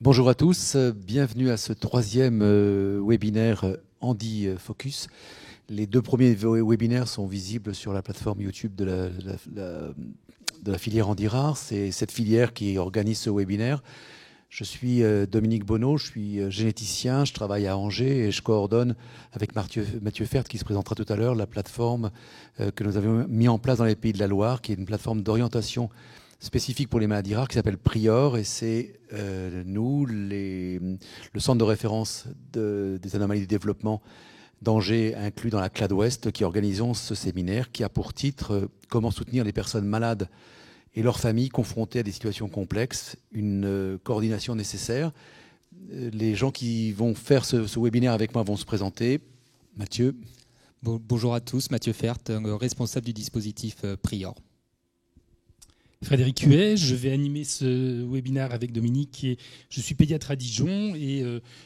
Bonjour à tous, bienvenue à ce troisième webinaire Handi Focus. Les deux premiers webinaires sont visibles sur la plateforme YouTube de la filière Handi Rare. C'est cette filière qui organise ce webinaire. Je suis Dominique Bonneau, je suis généticien, je travaille à Angers et je coordonne avec Mathieu Fert, qui se présentera tout à l'heure, la plateforme que nous avons mis en place dans les Pays de la Loire, qui est une plateforme d'orientation spécifique pour les maladies rares qui s'appelle Prior, et c'est nous, le centre de référence des anomalies du développement d'Angers, inclus dans la CLAD Ouest, qui organisons ce séminaire qui a pour titre Comment soutenir les personnes malades et leurs familles confrontées à des situations complexes, une coordination nécessaire. Les gens qui vont faire ce webinaire avec moi vont se présenter. Mathieu. Bonjour à tous, Mathieu Fert, responsable du dispositif Prior. Frédéric Huet, je vais animer ce webinaire avec Dominique. Je suis pédiatre à Dijon et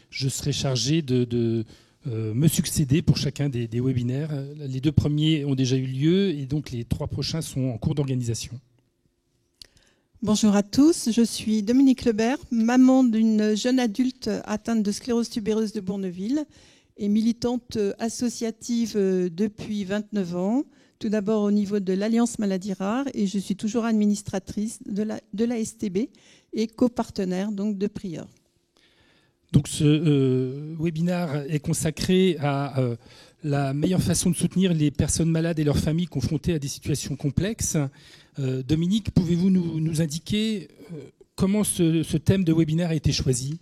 je serai chargé de me succéder pour chacun des webinaires. Les deux premiers ont déjà eu lieu et donc les trois prochains sont en cours d'organisation. Bonjour à tous, je suis Dominique Lebert, maman d'une jeune adulte atteinte de sclérose tubéreuse de Bourneville et militante associative depuis 29 ans. Tout d'abord au niveau de l'Alliance Maladies Rares et je suis toujours administratrice de la STB et copartenaire donc de Prior. Donc ce webinaire est consacré à la meilleure façon de soutenir les personnes malades et leurs familles confrontées à des situations complexes. Dominique, pouvez-vous nous indiquer comment ce thème de webinaire a été choisi ?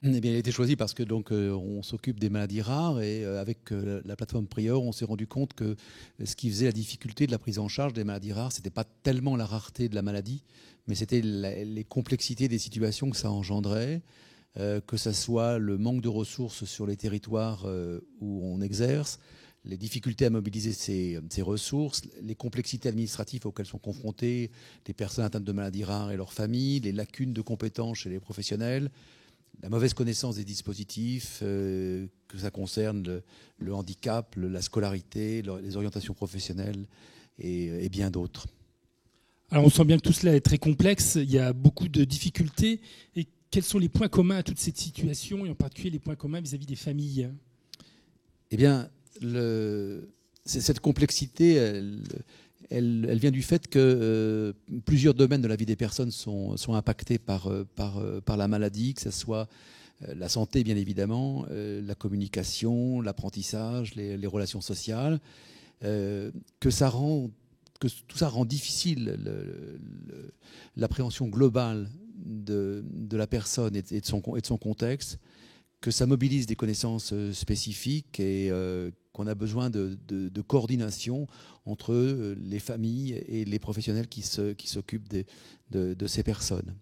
Eh bien, il a été choisi parce que on s'occupe des maladies rares et avec la plateforme Prior, on s'est rendu compte que ce qui faisait la difficulté de la prise en charge des maladies rares, c'était pas tellement la rareté de la maladie, mais c'était les complexités des situations que ça engendrait, que ça soit le manque de ressources sur les territoires où on exerce, les difficultés à mobiliser ces ressources, les complexités administratives auxquelles sont confrontées les personnes atteintes de maladies rares et leurs familles, les lacunes de compétences chez les professionnels, la mauvaise connaissance des dispositifs, que ça concerne le handicap, la scolarité, les orientations professionnelles et bien d'autres. Alors on sent bien que tout cela est très complexe, il y a beaucoup de difficultés. Et quels sont les points communs à toute cette situation et en particulier les points communs vis-à-vis des familles ? Eh bien, cette complexité, elle vient du fait que plusieurs domaines de la vie des personnes sont impactés par la maladie, que ce soit la santé, bien évidemment, la communication, l'apprentissage, les relations sociales, que tout ça rend difficile l'appréhension globale de la personne et de son contexte, que ça mobilise des connaissances spécifiques et qu'on a besoin de coordination entre les familles et les professionnels qui s'occupent de ces personnes.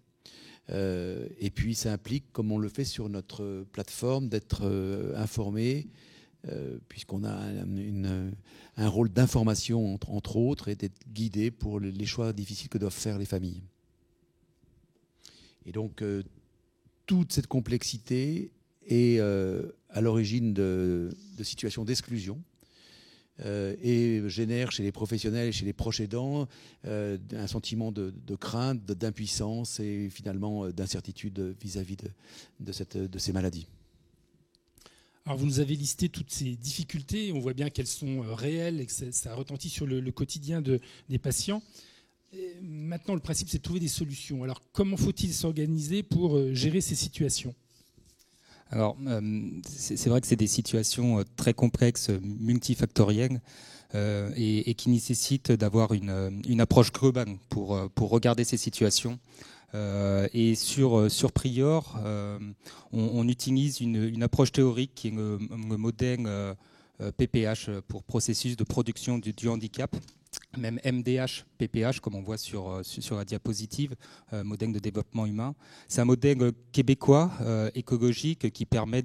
Et puis ça implique, comme on le fait sur notre plateforme, d'être informé, puisqu'on a un rôle d'information entre autres, et d'être guidé pour les choix difficiles que doivent faire les familles. Et donc toute cette complexité est à l'origine de situations d'exclusion et génère chez les professionnels et chez les proches aidants un sentiment de crainte, d'impuissance et finalement d'incertitude vis-à-vis de ces maladies. Alors vous nous avez listé toutes ces difficultés, on voit bien qu'elles sont réelles et que ça retentit sur le quotidien des patients. Et maintenant, le principe, c'est de trouver des solutions. Alors comment faut-il s'organiser pour gérer ces situations ? Alors, c'est vrai que c'est des situations très complexes, multifactorielles, et qui nécessitent d'avoir une approche globale pour regarder ces situations. Et sur Prior, on utilise une approche théorique qui est le modèle PPH pour processus de production du handicap. Même MDH, PPH, comme on voit sur la diapositive, modèle de développement humain. C'est un modèle québécois, écologique, qui permet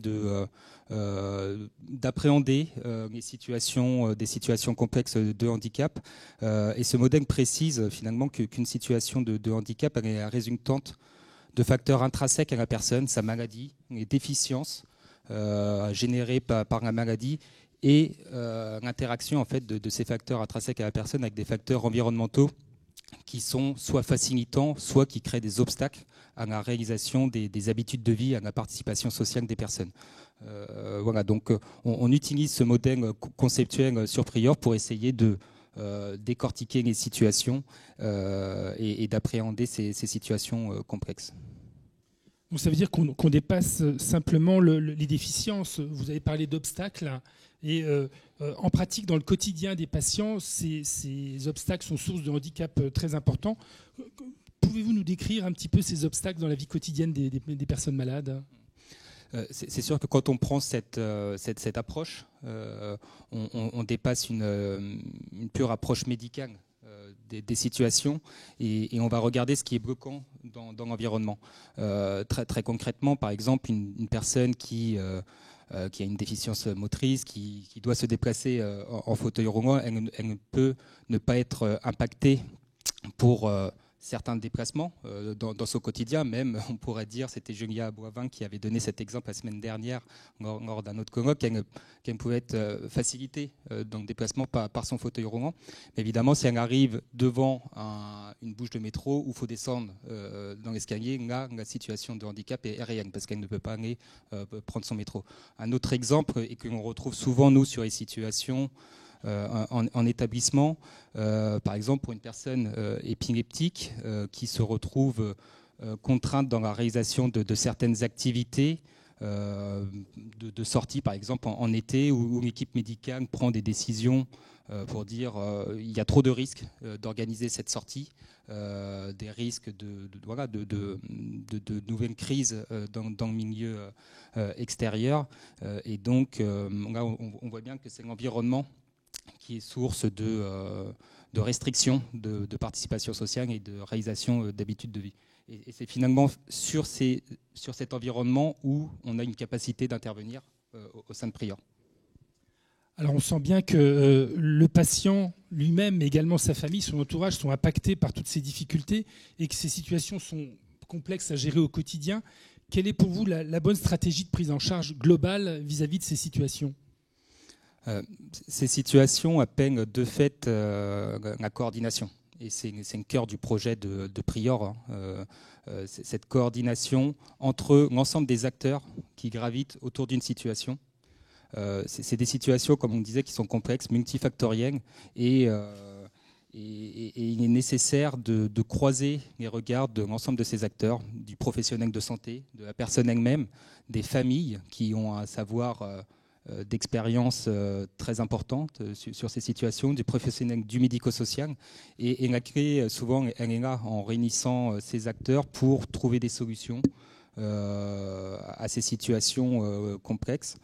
d'appréhender des situations complexes de handicap. Et ce modèle précise finalement qu'une situation de handicap elle est la résultante de facteurs intrinsèques à la personne, sa maladie, les déficiences générées par la maladie, et l'interaction en fait de ces facteurs intrinsèques à la personne avec des facteurs environnementaux qui sont soit facilitants, soit qui créent des obstacles à la réalisation des habitudes de vie, à la participation sociale des personnes. Voilà, donc on utilise ce modèle conceptuel sur Prior pour essayer de décortiquer les situations et d'appréhender ces situations complexes. Donc ça veut dire qu'on dépasse simplement les déficiences. Vous avez parlé d'obstacles. Et en pratique, dans le quotidien des patients, ces obstacles sont source de handicap très importants. Pouvez-vous nous décrire un petit peu ces obstacles dans la vie quotidienne des personnes malades ? C'est sûr que quand on prend cette approche, on dépasse une pure approche médicale des situations et on va regarder ce qui est bloquant dans l'environnement. Très concrètement, par exemple, une personne qui a une déficience motrice, qui doit se déplacer en fauteuil roulant, elle ne peut ne pas être impactée pour certains déplacements dans son quotidien. Même, on pourrait dire, c'était Julia Boivin qui avait donné cet exemple la semaine dernière lors d'un autre colloque, qu'elle pouvait être facilitée dans le déplacement par son fauteuil roulant. Mais évidemment, si elle arrive devant une bouche de métro où il faut descendre dans l'escalier, là, la situation de handicap est réelle parce qu'elle ne peut pas aller prendre son métro. Un autre exemple, et que l'on retrouve souvent, nous, sur les situations en établissement, par exemple pour une personne épileptique qui se retrouve contrainte dans la réalisation de certaines activités de sortie, par exemple en été, où l'équipe médicale prend des décisions pour dire il y a trop de risques d'organiser cette sortie, des risques de nouvelles crises dans le milieu extérieur. Et donc là, on voit bien que c'est l'environnement qui est source de restrictions de participation sociale et de réalisation d'habitudes de vie. Et c'est finalement sur cet environnement où on a une capacité d'intervenir au sein de Prior. Alors on sent bien que le patient lui-même, mais également sa famille, son entourage sont impactés par toutes ces difficultés et que ces situations sont complexes à gérer au quotidien. Quelle est pour vous la bonne stratégie de prise en charge globale vis-à-vis de ces situations ? Ces situations appellent de fait la coordination. Et c'est le cœur du projet de Prior, cette coordination entre l'ensemble des acteurs qui gravitent autour d'une situation. C'est des situations, comme on disait, qui sont complexes, multifactorielles, et il est nécessaire de croiser les regards de l'ensemble de ces acteurs, du professionnel de santé, de la personne elle-même, des familles qui ont un savoir d'expérience très importante sur ces situations, du professionnel du médico-social. Et la clé, souvent, elle est là, en réunissant ces acteurs pour trouver des solutions à ces situations complexes.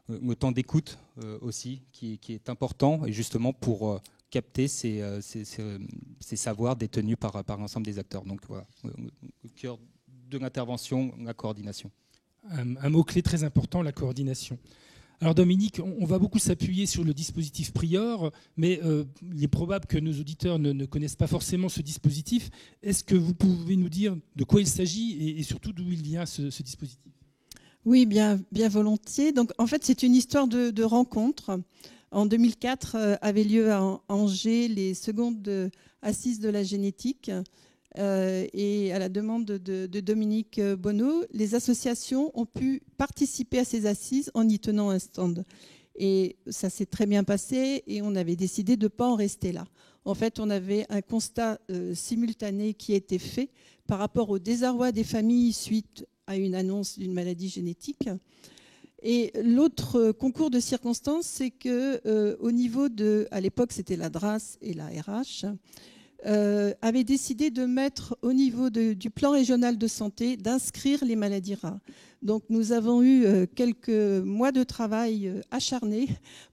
Le temps d'écoute aussi, qui est important, et justement pour capter ces savoirs détenus par l'ensemble des acteurs. Donc voilà, le cœur de l'intervention, la coordination. Un mot-clé très important, la coordination. Alors Dominique, on va beaucoup s'appuyer sur le dispositif Prior, mais il est probable que nos auditeurs ne connaissent pas forcément ce dispositif. Est-ce que vous pouvez nous dire de quoi il s'agit et surtout d'où il vient ce dispositif ? Oui, bien volontiers. Donc, en fait, c'est une histoire de rencontre. En 2004, avait lieu à Angers les secondes assises de la génétique. Et à la demande de Dominique Bonneau, les associations ont pu participer à ces assises en y tenant un stand. Et ça s'est très bien passé et on avait décidé de ne pas en rester là. En fait, on avait un constat simultané qui a été fait par rapport au désarroi des familles suite à une annonce d'une maladie génétique. Et l'autre concours de circonstances, c'est qu'au niveau de, à l'époque c'était la DRAS et la RH, avaient décidé de mettre au niveau du plan régional de santé, d'inscrire les maladies rares. Donc nous avons eu quelques mois de travail acharné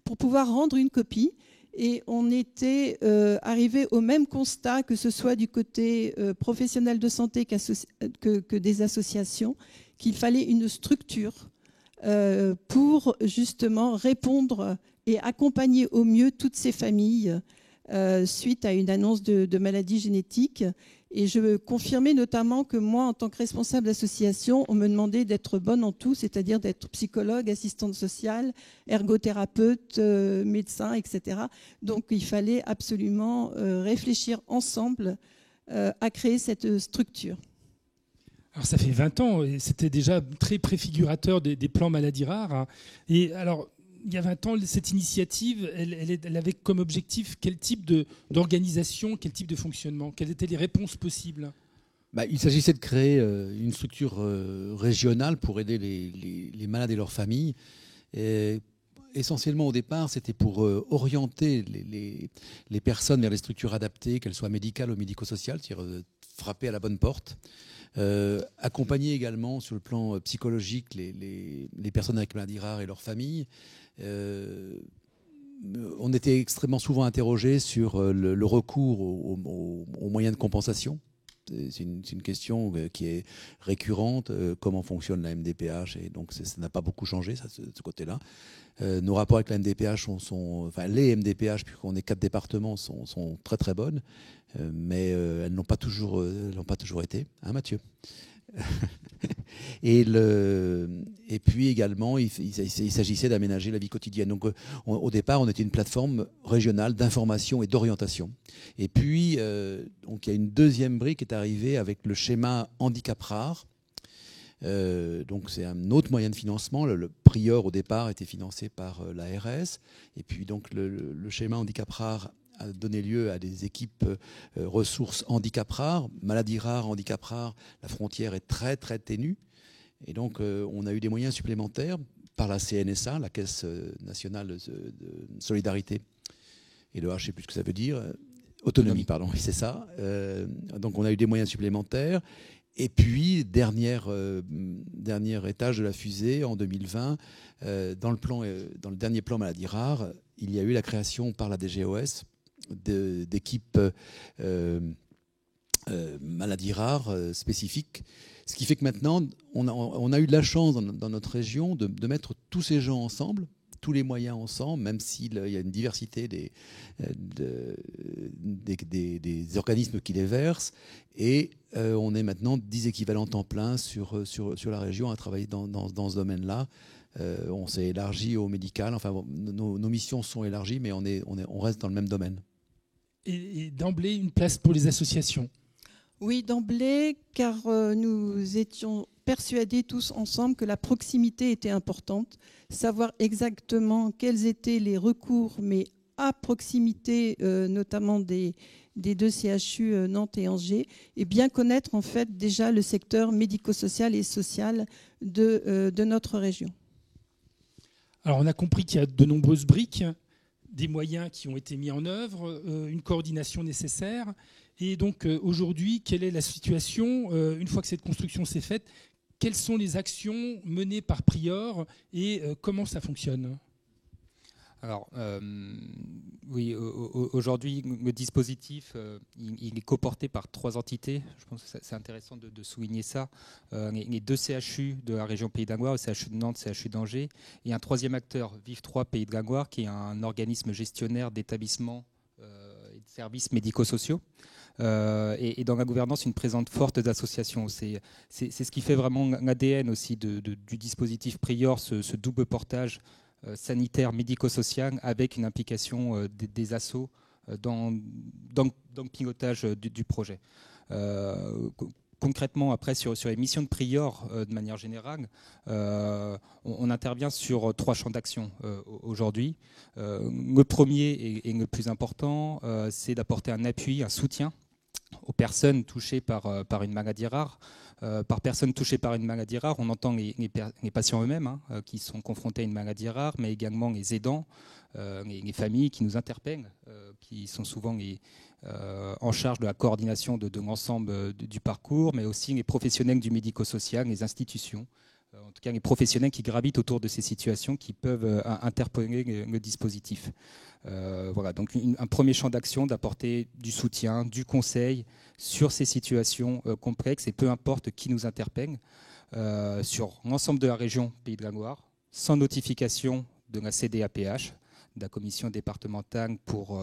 pour pouvoir rendre une copie. Et on était arrivé au même constat, que ce soit du côté professionnel de santé que des associations, qu'il fallait une structure pour justement répondre et accompagner au mieux toutes ces familles suite à une annonce de maladie génétique. Et je confirmais notamment que moi, en tant que responsable d'association, on me demandait d'être bonne en tout, c'est-à-dire d'être psychologue, assistante sociale, ergothérapeute, médecin, etc. Donc il fallait absolument réfléchir ensemble à créer cette structure. Alors ça fait 20 ans et c'était déjà très préfigurateur des plans maladies rares, hein. Et alors, il y a 20 ans, cette initiative, elle avait comme objectif quel type d'organisation, quel type de fonctionnement? Quelles étaient les réponses possibles? Il s'agissait de créer une structure régionale pour aider les malades et leurs familles. Et essentiellement, au départ, c'était pour orienter les personnes vers les structures adaptées, qu'elles soient médicales ou médico-sociales, c'est-à-dire frapper à la bonne porte. Accompagner également sur le plan psychologique les personnes avec maladies rares et leurs familles. On était extrêmement souvent interrogés sur le recours aux moyens de compensation. C'est une question qui est récurrente, comment fonctionne la MDPH, et donc ça n'a pas beaucoup changé, ce côté-là. Nos rapports avec la MDPH les MDPH, puisqu'on est 4 départements, sont très très bonnes, mais elles n'ont pas toujours été, hein, Mathieu? Et puis également, il s'agissait d'aménager la vie quotidienne. Donc, au départ, on était une plateforme régionale d'information et d'orientation. Et puis, donc, il y a une deuxième brique qui est arrivée avec le schéma handicap rare. Donc, c'est un autre moyen de financement. Le Prior, au départ, était financé par l'ARS. Et puis, donc, le schéma handicap rare a donné lieu à des équipes ressources handicap rares, maladies rares, handicap rares. La frontière est très très ténue, et donc on a eu des moyens supplémentaires par la CNSA, la Caisse nationale de solidarité, et le H, je ne sais plus ce que ça veut dire, autonomie, pardon, oui, c'est ça. Donc on a eu des moyens supplémentaires. Et puis, dernier étage de la fusée, en 2020, dans le dernier plan maladies rares, il y a eu la création par la DGOS d'équipes maladies rares spécifiques. Ce qui fait que maintenant, on a eu de la chance dans notre région de mettre tous ces gens ensemble, tous les moyens ensemble, même s'il y a une diversité des organismes qui les versent. Et on est maintenant 10 équivalents temps plein sur la région à travailler dans ce domaine-là. On s'est élargi au médical. Enfin, nos missions sont élargies, mais on reste dans le même domaine. Et d'emblée, une place pour les associations? Oui, d'emblée, car nous étions persuadés tous ensemble que la proximité était importante, savoir exactement quels étaient les recours, mais à proximité notamment des 2 CHU Nantes et Angers, et bien connaître en fait déjà le secteur médico-social et social de notre région. Alors on a compris qu'il y a de nombreuses briques, des moyens qui ont été mis en œuvre, une coordination nécessaire. Et donc aujourd'hui, quelle est la situation une fois que cette construction s'est faite? Quelles sont les actions menées par Prior et comment ça fonctionne? Alors, oui, aujourd'hui, le dispositif, il est coporté par 3 entités. Je pense que c'est intéressant de souligner ça. Les 2 CHU de la région Pays de la Loire, le CHU de Nantes, le CHU d'Angers, et un 3e acteur, Viv3 Pays de la Loire, qui est un organisme gestionnaire d'établissements et de services médico-sociaux. Et dans la gouvernance, une présence forte d'associations. C'est ce qui fait vraiment l'ADN aussi du dispositif Prior, ce double portage sanitaire, médico-social, avec une implication des assos dans le pilotage du projet. Concrètement, après, sur les missions de Prior, de manière générale, on intervient sur 3 champs d'action aujourd'hui. Le premier et le plus important, c'est d'apporter un appui, un soutien aux personnes touchées par une maladie rare. Par personnes touchées par une maladie rare, on entend les patients eux-mêmes qui sont confrontés à une maladie rare, mais également les aidants, les familles qui nous interpellent, qui sont souvent en charge de la coordination de l'ensemble du parcours, mais aussi les professionnels du médico-social, les institutions, en tout cas les professionnels qui gravitent autour de ces situations qui peuvent interpeller le dispositif. Voilà, donc un premier champ d'action, d'apporter du soutien, du conseil sur ces situations complexes, et peu importe qui nous interpelle, sur l'ensemble de la région Pays de la Loire, sans notification de la CDAPH, de la commission départementale pour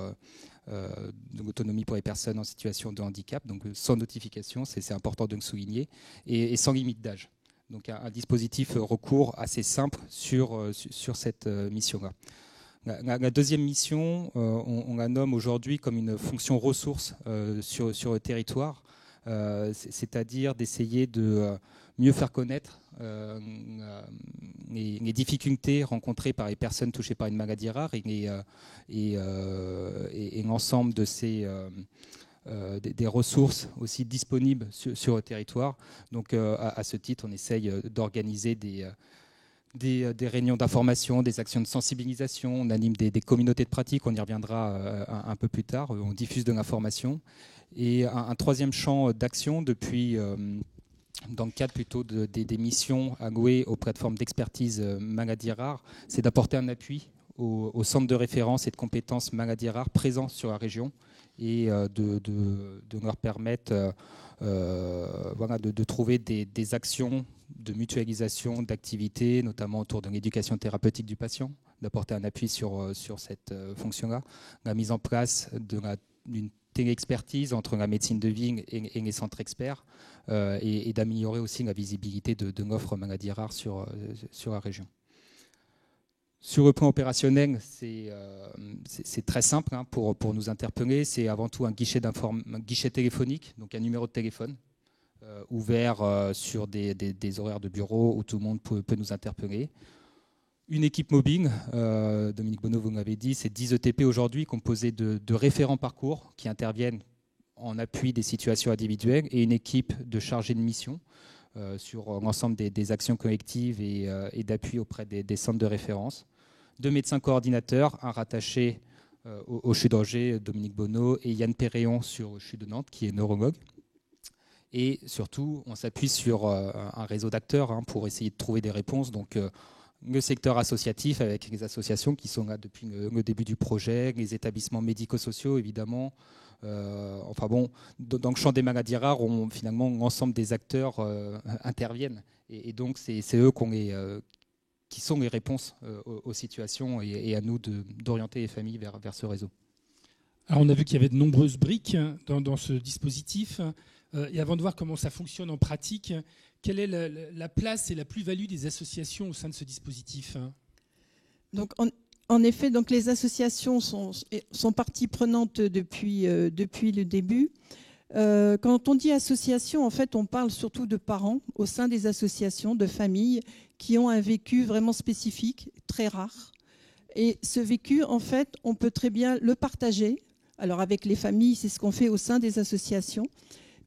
de l'autonomie pour les personnes en situation de handicap, donc sans notification, c'est important de le souligner, et sans limite d'âge. Donc un dispositif recours assez simple sur cette mission-là. La deuxième mission, on la nomme aujourd'hui comme une fonction ressource sur le territoire, c'est-à-dire d'essayer de mieux faire connaître les difficultés rencontrées par les personnes touchées par une maladie rare et l'ensemble de des ressources aussi disponibles sur le territoire. Donc à ce titre, on essaye d'organiser des réunions d'information, des actions de sensibilisation, on anime des communautés de pratique, on y reviendra un peu plus tard, on diffuse de l'information. Et un troisième champ d'action depuis, dans le cadre plutôt des missions allouées aux plateformes d'expertise maladies rares, c'est d'apporter un appui aux centres de référence et de compétences maladies rares présents sur la région et de leur permettre de trouver des actions de mutualisation d'activités, notamment autour de l'éducation thérapeutique du patient, d'apporter un appui sur cette fonction-là, la mise en place d'une téléexpertise entre la médecine de ville et les centres experts, et d'améliorer aussi la visibilité de l'offre maladies rares sur la région. Sur le plan opérationnel, c'est très simple pour nous interpeller. C'est avant tout un guichet téléphonique, donc un numéro de téléphone ouvert sur des horaires de bureau où tout le monde peut nous interpeller. Une équipe mobile, Dominique Bonneau, vous l'avez dit, c'est 10 ETP aujourd'hui composés de référents parcours qui interviennent en appui des situations individuelles et une équipe de chargés de mission sur l'ensemble des actions collectives et d'appui auprès des centres de référence. 2 médecins coordinateurs, un rattaché au CHU d'Angers, Dominique Bonneau, et Yann Perréon sur le CHU de Nantes, qui est neurologue. Et surtout, on s'appuie sur un réseau d'acteurs pour essayer de trouver des réponses. Donc, le secteur associatif avec les associations qui sont là depuis le début du projet, les établissements médico-sociaux, évidemment. Dans le champ des maladies rares, finalement, l'ensemble des acteurs interviennent. Et donc, c'est eux qui sont les réponses aux situations et à nous d'orienter les familles vers ce réseau. Alors, on a vu qu'il y avait de nombreuses briques dans ce dispositif. Et avant de voir comment ça fonctionne en pratique, quelle est la place et la plus-value des associations au sein de ce dispositif ? Donc, en effet, donc les associations sont partie prenante depuis le début. Quand on dit association, en fait, on parle surtout de parents au sein des associations, de familles qui ont un vécu vraiment spécifique, très rare. Et ce vécu, en fait, on peut très bien le partager. Alors, avec les familles, c'est ce qu'on fait au sein des associations.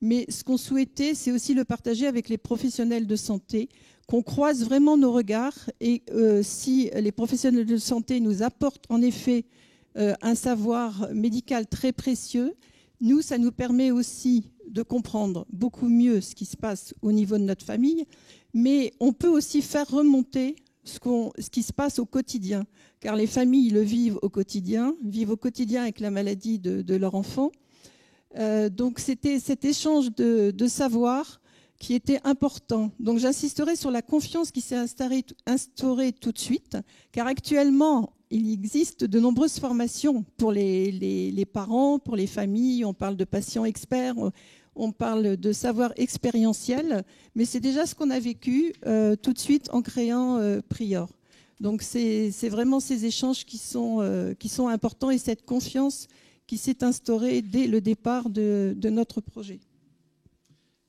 Mais ce qu'on souhaitait, c'est aussi le partager avec les professionnels de santé, qu'on croise vraiment nos regards. Et si les professionnels de santé nous apportent en effet un savoir médical très précieux, nous, ça nous permet aussi de comprendre beaucoup mieux ce qui se passe au niveau de notre famille. Mais on peut aussi faire remonter ce qui se passe au quotidien. Car les familles le vivent au quotidien avec la maladie de leur enfant. Donc c'était cet échange de savoir qui était important. Donc j'insisterai sur la confiance qui s'est instaurée tout de suite, car actuellement, il existe de nombreuses formations pour les parents, pour les familles. On parle de patients experts, on parle de savoir expérientiel, mais c'est déjà ce qu'on a vécu tout de suite en créant Prior. Donc c'est vraiment ces échanges qui sont importants et cette confiance qui s'est instaurée dès le départ de notre projet.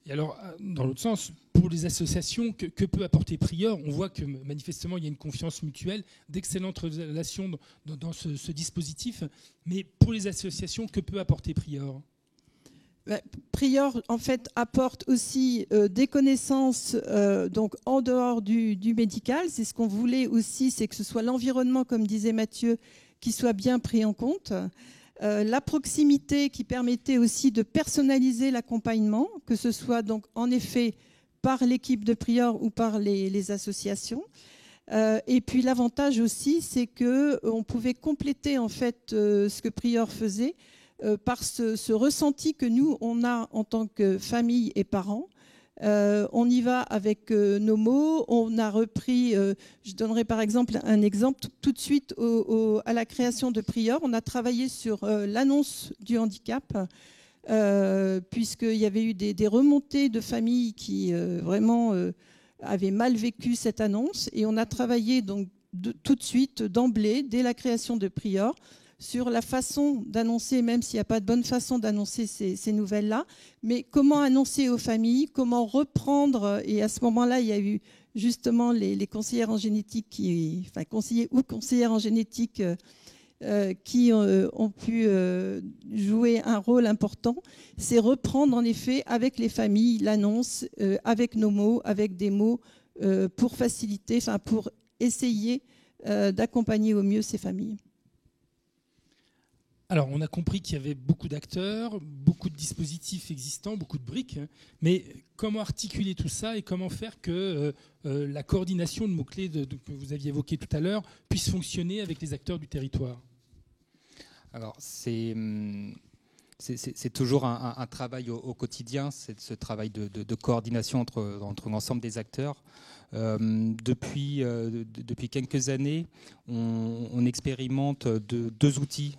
Et alors, dans l'autre sens, pour les associations, que peut apporter Prior ? On voit que manifestement, il y a une confiance mutuelle, d'excellentes relations dans ce dispositif. Mais pour les associations, que peut apporter Prior ? Prior, en fait, apporte aussi des connaissances donc en dehors du médical. C'est ce qu'on voulait aussi, c'est que ce soit l'environnement, comme disait Mathieu, qui soit bien pris en compte. La proximité qui permettait aussi de personnaliser l'accompagnement, que ce soit donc en effet par l'équipe de Prior ou par les associations. Et puis l'avantage aussi, c'est qu'on pouvait compléter en fait ce que Prior faisait par ce ressenti que nous, on a en tant que famille et parents. On y va avec nos mots. On a repris, je donnerai par exemple un exemple, tout de suite à la création de Prior, on a travaillé sur l'annonce du handicap, puisqu'il y avait eu des remontées de familles qui vraiment avaient mal vécu cette annonce. Et on a travaillé donc tout de suite, d'emblée, dès la création de Prior, sur la façon d'annoncer, même s'il n'y a pas de bonne façon d'annoncer ces nouvelles-là, mais comment annoncer aux familles, comment reprendre, et à ce moment-là, il y a eu justement les conseillères en génétique, conseillers ou conseillères en génétique qui ont pu jouer un rôle important, c'est reprendre en effet avec les familles l'annonce, avec nos mots, avec des mots pour faciliter, pour essayer d'accompagner au mieux ces familles. Alors, on a compris qu'il y avait beaucoup d'acteurs, beaucoup de dispositifs existants, beaucoup de briques, mais comment articuler tout ça et comment faire que la coordination de mots-clés que vous aviez évoqué tout à l'heure puisse fonctionner avec les acteurs du territoire ? Alors, c'est toujours un travail au quotidien, c'est ce travail de coordination entre l'ensemble des acteurs. Depuis quelques années, on expérimente deux outils,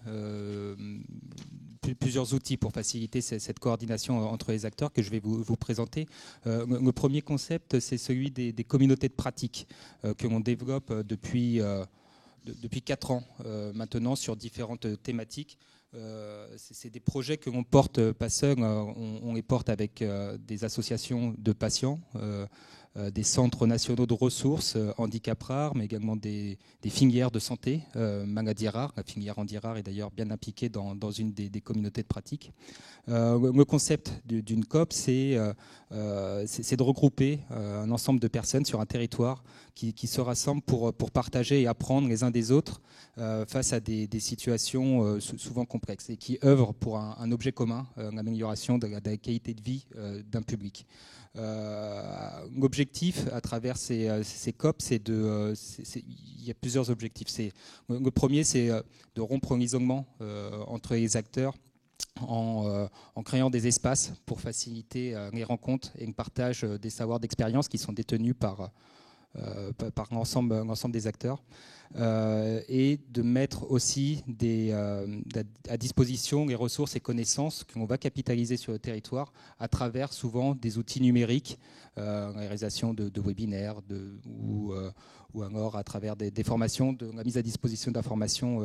plusieurs outils pour faciliter cette coordination entre les acteurs que je vais vous présenter. Le premier concept, c'est celui des communautés de pratique que l'on développe depuis 4 ans maintenant sur différentes thématiques. C'est des projets que l'on porte pas seul, on les porte avec des associations de patients, des centres nationaux de ressources, handicap rare, mais également des filières de santé, maladies rares. La filière handicap rare est d'ailleurs bien impliquée dans une des communautés de pratique. Le concept d'une COP, c'est de regrouper un ensemble de personnes sur un territoire qui se rassemblent pour partager et apprendre les uns des autres face à des situations souvent complexes et qui œuvrent pour un objet commun, l'amélioration de la qualité de vie d'un public. L'objectif à travers ces COP, il y a plusieurs objectifs. Le premier, c'est de rompre l'isolement entre les acteurs en créant des espaces pour faciliter les rencontres et le partage des savoirs d'expérience qui sont détenus par l'ensemble des acteurs, et de mettre aussi à disposition les ressources et connaissances que l'on va capitaliser sur le territoire à travers souvent des outils numériques, la réalisation de webinaires ou alors à travers des formations, de la mise à disposition d'informations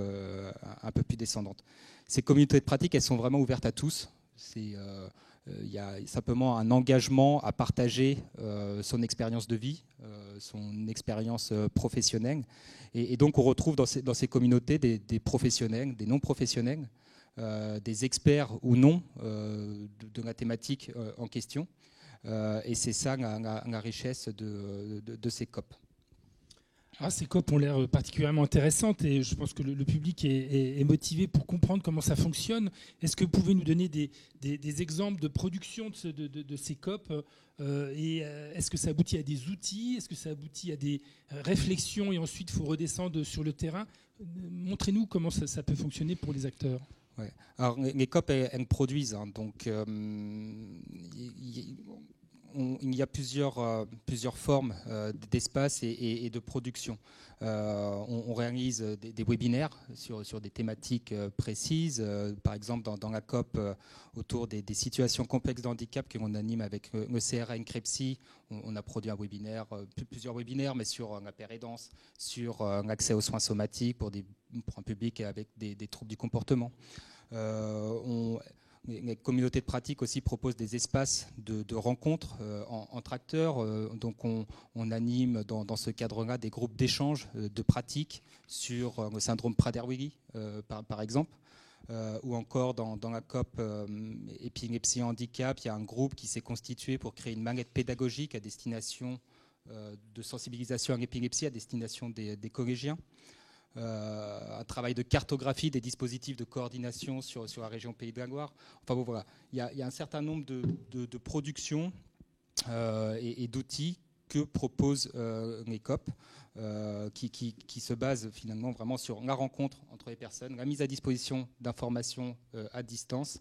un peu plus descendantes. Ces communautés de pratique, elles sont vraiment ouvertes à tous. Il y a simplement un engagement à partager son expérience de vie, son expérience professionnelle. Et donc on retrouve dans ces communautés des professionnels, des non-professionnels, des experts ou non de la thématique en question. Et c'est ça la richesse de ces COP. Ces COP ont l'air particulièrement intéressantes et je pense que le public est motivé pour comprendre comment ça fonctionne. Est-ce que vous pouvez nous donner des exemples de production de ces COP et est-ce que ça aboutit à des outils? Est-ce que ça aboutit à des réflexions et ensuite il faut redescendre sur le terrain? Montrez-nous comment ça peut fonctionner pour les acteurs. Ouais. Alors les COP, elles produisent, donc il y a plusieurs formes d'espace et de production. On réalise des webinaires sur des thématiques précises. Par exemple, dans la COP autour des situations complexes de handicap que l'on anime avec le CRN CREPSI, on a produit un webinaire, plusieurs webinaires, mais sur la pérédance, sur l'accès aux soins somatiques pour un public avec des troubles du comportement. Les communautés de pratique aussi proposent des espaces de rencontres entre acteurs. Donc on anime dans ce cadre-là des groupes d'échange de pratiques sur le syndrome Prader-Willi, par exemple. Ou encore dans la COP épilepsie handicap, il y a un groupe qui s'est constitué pour créer une maquette pédagogique à destination de sensibilisation à l'épilepsie à destination des collégiens. Un travail de cartographie des dispositifs de coordination sur la région Pays de la Loire. Enfin bon, voilà, il y a un certain nombre de productions et d'outils que proposent les COP qui se basent finalement vraiment sur la rencontre entre les personnes, la mise à disposition d'informations à distance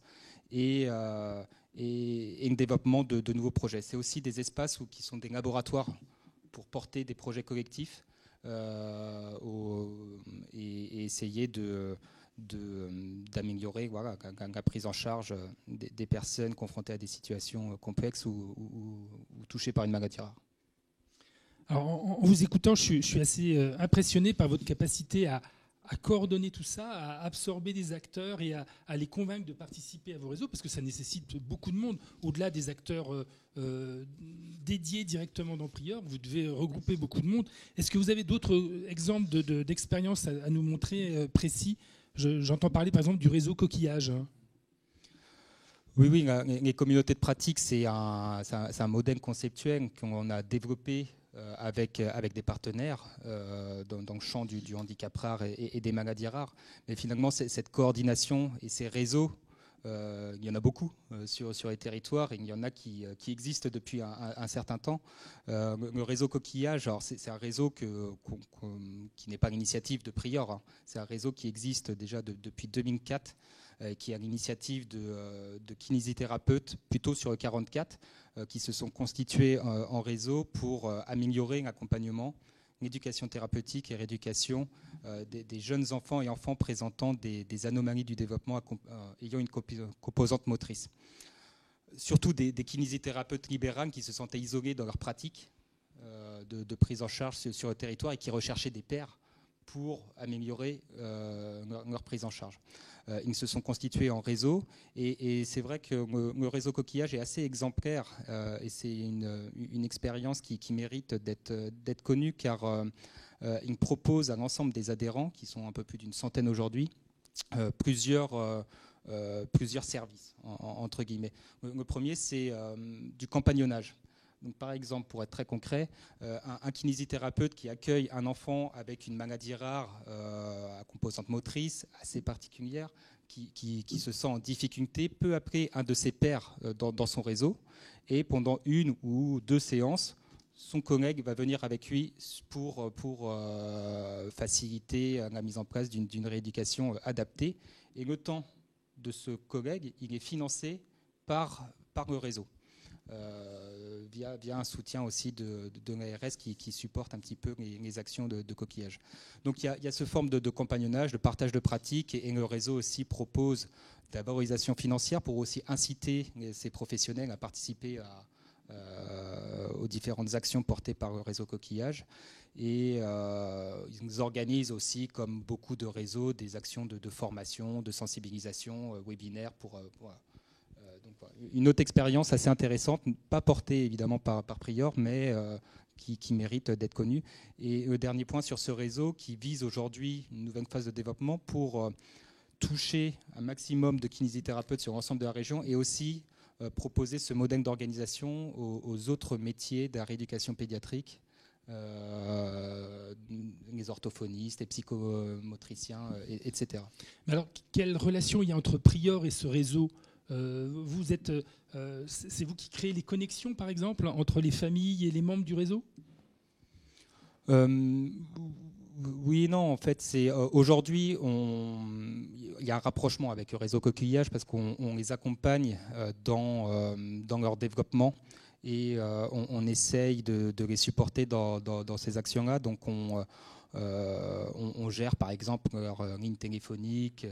et le développement de nouveaux projets. C'est aussi des espaces qui sont des laboratoires pour porter des projets collectifs et essayer d'améliorer la prise en charge des personnes confrontées à des situations complexes ou touchées par une maladie rare. Alors, en vous écoutant, je suis assez impressionné par votre capacité à à coordonner tout ça, à absorber des acteurs et à les convaincre de participer à vos réseaux, parce que ça nécessite beaucoup de monde, au-delà des acteurs dédiés directement dans Prior, vous devez regrouper beaucoup de monde. Est-ce que vous avez d'autres exemples d'expériences à nous montrer précis? J'entends parler par exemple du réseau Coquillage. Oui, les communautés de pratique, c'est un modèle conceptuel qu'on a développé avec des partenaires dans le champ du handicap rare et des maladies rares. Mais finalement, cette coordination et ces réseaux, il y en a beaucoup sur les territoires, et il y en a qui existent depuis un certain temps. Le réseau Coquillage, alors c'est un réseau qui n'est pas l'initiative de Prior, hein. C'est un réseau qui existe déjà depuis 2004, qui est à l'initiative de kinésithérapeutes, plutôt sur le 44, qui se sont constitués en réseau pour améliorer l'accompagnement, l'éducation thérapeutique et rééducation des jeunes enfants et enfants présentant des anomalies du développement ayant une composante motrice. Surtout des kinésithérapeutes libéraux qui se sentaient isolés dans leur pratique de prise en charge sur le territoire et qui recherchaient des pairs pour améliorer leur prise en charge. Ils se sont constitués en réseau, et c'est vrai que le réseau Coquillage est assez exemplaire, et c'est une expérience qui mérite d'être connue, car il propose à l'ensemble des adhérents, qui sont un peu plus d'une centaine aujourd'hui, plusieurs services, entre guillemets. Le premier, c'est du compagnonnage. Donc, par exemple, pour être très concret, un kinésithérapeute qui accueille un enfant avec une maladie rare à composante motrice assez particulière, qui se sent en difficulté, peut appeler un de ses pairs dans son réseau, et pendant 1 ou 2 séances, son collègue va venir avec lui pour faciliter la mise en place d'une rééducation adaptée. Et le temps de ce collègue, il est financé par le réseau. Via un soutien aussi de l'ARS qui supporte un petit peu les actions de Coquillage. Donc il y a ce forme de compagnonnage, de partage de pratiques, et le réseau aussi propose de la valorisation financière pour aussi inciter ces professionnels à participer aux différentes actions portées par le réseau Coquillage. Et ils organisent aussi, comme beaucoup de réseaux, des actions de formation, de sensibilisation, webinaires pour donc, une autre expérience assez intéressante, pas portée évidemment par Prior, mais qui mérite d'être connue. Et le dernier point sur ce réseau, qui vise aujourd'hui une nouvelle phase de développement pour toucher un maximum de kinésithérapeutes sur l'ensemble de la région, et aussi proposer ce modèle d'organisation aux autres métiers de la rééducation pédiatrique, les orthophonistes, les psychomotriciens, etc. Alors, quelle relation il y a entre Prior et ce réseau ? C'est vous qui créez les connexions, par exemple, entre les familles et les membres du réseau ? Oui et non. En fait, aujourd'hui, il y a un rapprochement avec le réseau Coquillage, parce qu'on les accompagne dans leur développement, et on essaye de les supporter dans ces actions-là. Donc on gère par exemple leur ligne téléphonique,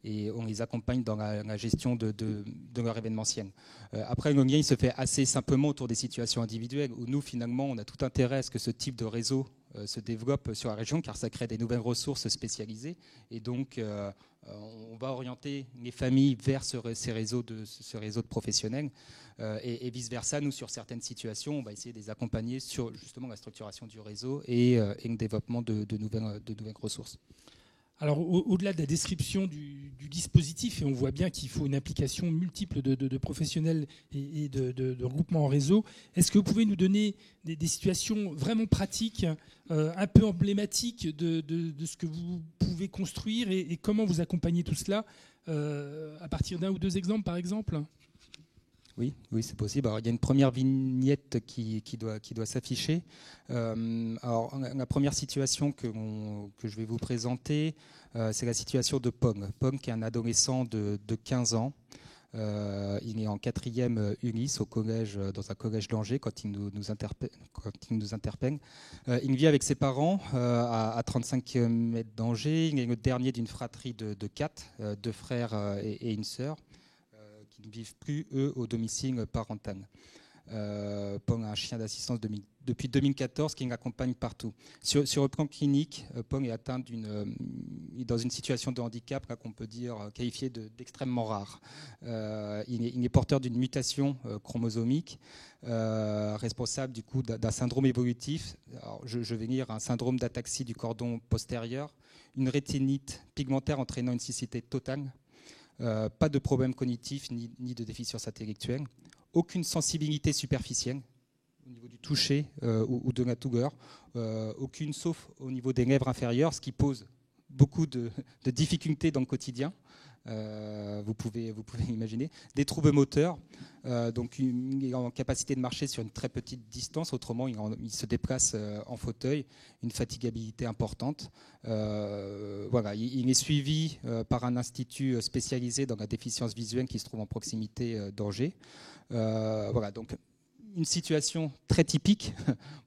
et on les accompagne dans la gestion de leur événementiel. Après, le lien il se fait assez simplement autour des situations individuelles, où nous, finalement, on a tout intérêt à ce que ce type de réseau se développe sur la région, car ça crée des nouvelles ressources spécialisées. Et donc, on va orienter les familles vers ce réseau de professionnels. Et vice-versa, nous, sur certaines situations, on va essayer de les accompagner sur justement la structuration du réseau et le développement de nouvelles ressources. Alors, au-delà de la description du dispositif, et on voit bien qu'il faut une implication multiple de professionnels et de regroupements en réseau, est-ce que vous pouvez nous donner des situations vraiment pratiques, un peu emblématiques de ce que vous pouvez construire, et comment vous accompagnez tout cela, à partir d'un ou 2 exemples, par exemple ? Oui, c'est possible. Alors, il y a une première vignette qui doit s'afficher. Alors, la première situation que je vais vous présenter, c'est la situation de Pong. Pong, qui est un adolescent de 15 ans. Il est en 4e Ulysse dans un collège d'Angers quand il nous interpelle. Il vit avec ses parents à 35 km d'Angers. Il est le dernier d'une fratrie de 4, 2 frères et une sœur, qui ne vivent plus, eux, au domicile parental. Pong a un chien d'assistance depuis 2014 qui l'accompagne partout. Sur le plan clinique, Paul est atteint dans une situation de handicap qu'on peut dire qualifiée d'extrêmement rare. Il est porteur d'une mutation chromosomique responsable du coup d'un syndrome évolutif. Alors, je vais lire un syndrome d'ataxie du cordon postérieur, une rétinite pigmentaire entraînant une cécité totale, pas de problème cognitif ni de déficience intellectuelle, aucune sensibilité superficielle au niveau du toucher ou de la douleur, aucune sauf au niveau des lèvres inférieures, ce qui pose beaucoup de difficultés dans le quotidien. Vous pouvez imaginer. Des troubles moteurs, donc il est en capacité de marcher sur une très petite distance, autrement il se déplace en fauteuil, une fatigabilité importante. Voilà, il est suivi par un institut spécialisé dans la déficience visuelle qui se trouve en proximité d'Angers. Voilà, donc une situation très typique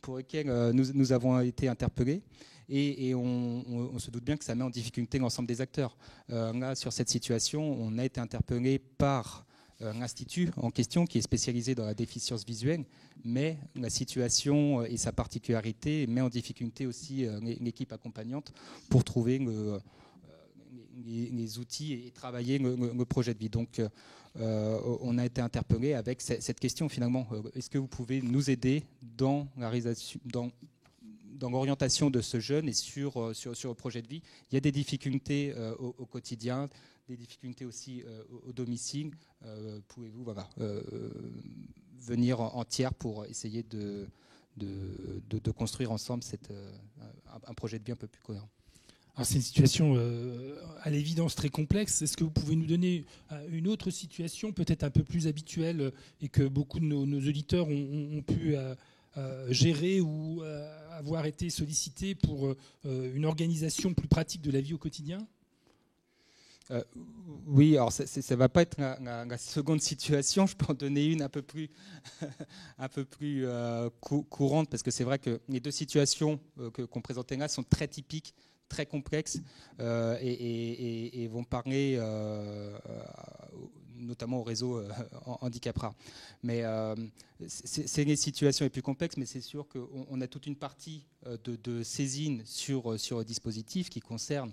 pour laquelle nous avons été interpellés. Et on se doute bien que ça met en difficulté l'ensemble des acteurs. Là, sur cette situation, on a été interpellé par l'institut en question qui est spécialisé dans la déficience visuelle, mais la situation et sa particularité met en difficulté aussi l'équipe accompagnante pour trouver les outils et travailler le projet de vie. Donc, on a été interpellé avec cette question finalement. Est-ce que vous pouvez nous aider dans la réalisation, dans l'orientation de ce jeune et sur le projet de vie? Il y a des difficultés au quotidien, des difficultés aussi au domicile. Pouvez-vous venir en tiers pour essayer de construire ensemble un projet de vie un peu plus cohérent? Alors c'est une situation à l'évidence très complexe. Est-ce que vous pouvez nous donner une autre situation peut-être un peu plus habituelle et que beaucoup de nos auditeurs ont pu gérer ou avoir été sollicités pour une organisation plus pratique de la vie au quotidien? Oui, alors ça ne va pas être la seconde situation. Je peux en donner une un peu plus courante, parce que c'est vrai que les deux situations qu'on présentait là sont très typiques, très complexes et vont parler notamment au réseau handicap rare. Mais c'est les situations les plus complexes, mais c'est sûr qu'on a toute une partie de saisine sur le dispositif qui concerne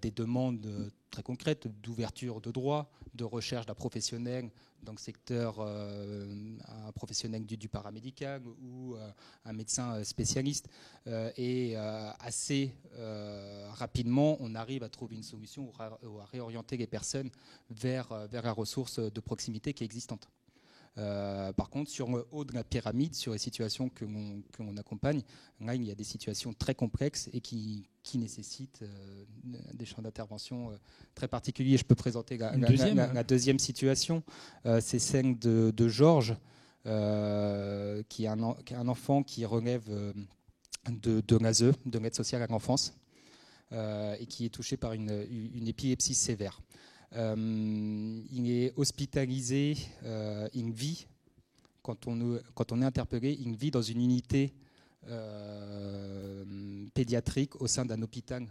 des demandes très concrètes d'ouverture de droits, de recherche d'un professionnel dans le secteur, un professionnel du paramédical ou un médecin spécialiste. Et assez rapidement, on arrive à trouver une solution ou à réorienter les personnes vers la ressource de proximité qui est existante. Par contre, sur le haut de la pyramide, sur les situations que l'on accompagne, là, il y a des situations très complexes et qui nécessitent des champs d'intervention très particuliers. Je peux présenter la deuxième situation. C'est celle de Georges, qui est un enfant qui relève de l'ASE, de l'aide sociale à l'enfance, et qui est touché par une épilepsie sévère. Il est hospitalisé, il vit, quand on est interpellé, il vit dans une unité pédiatrique au sein d'un hôpital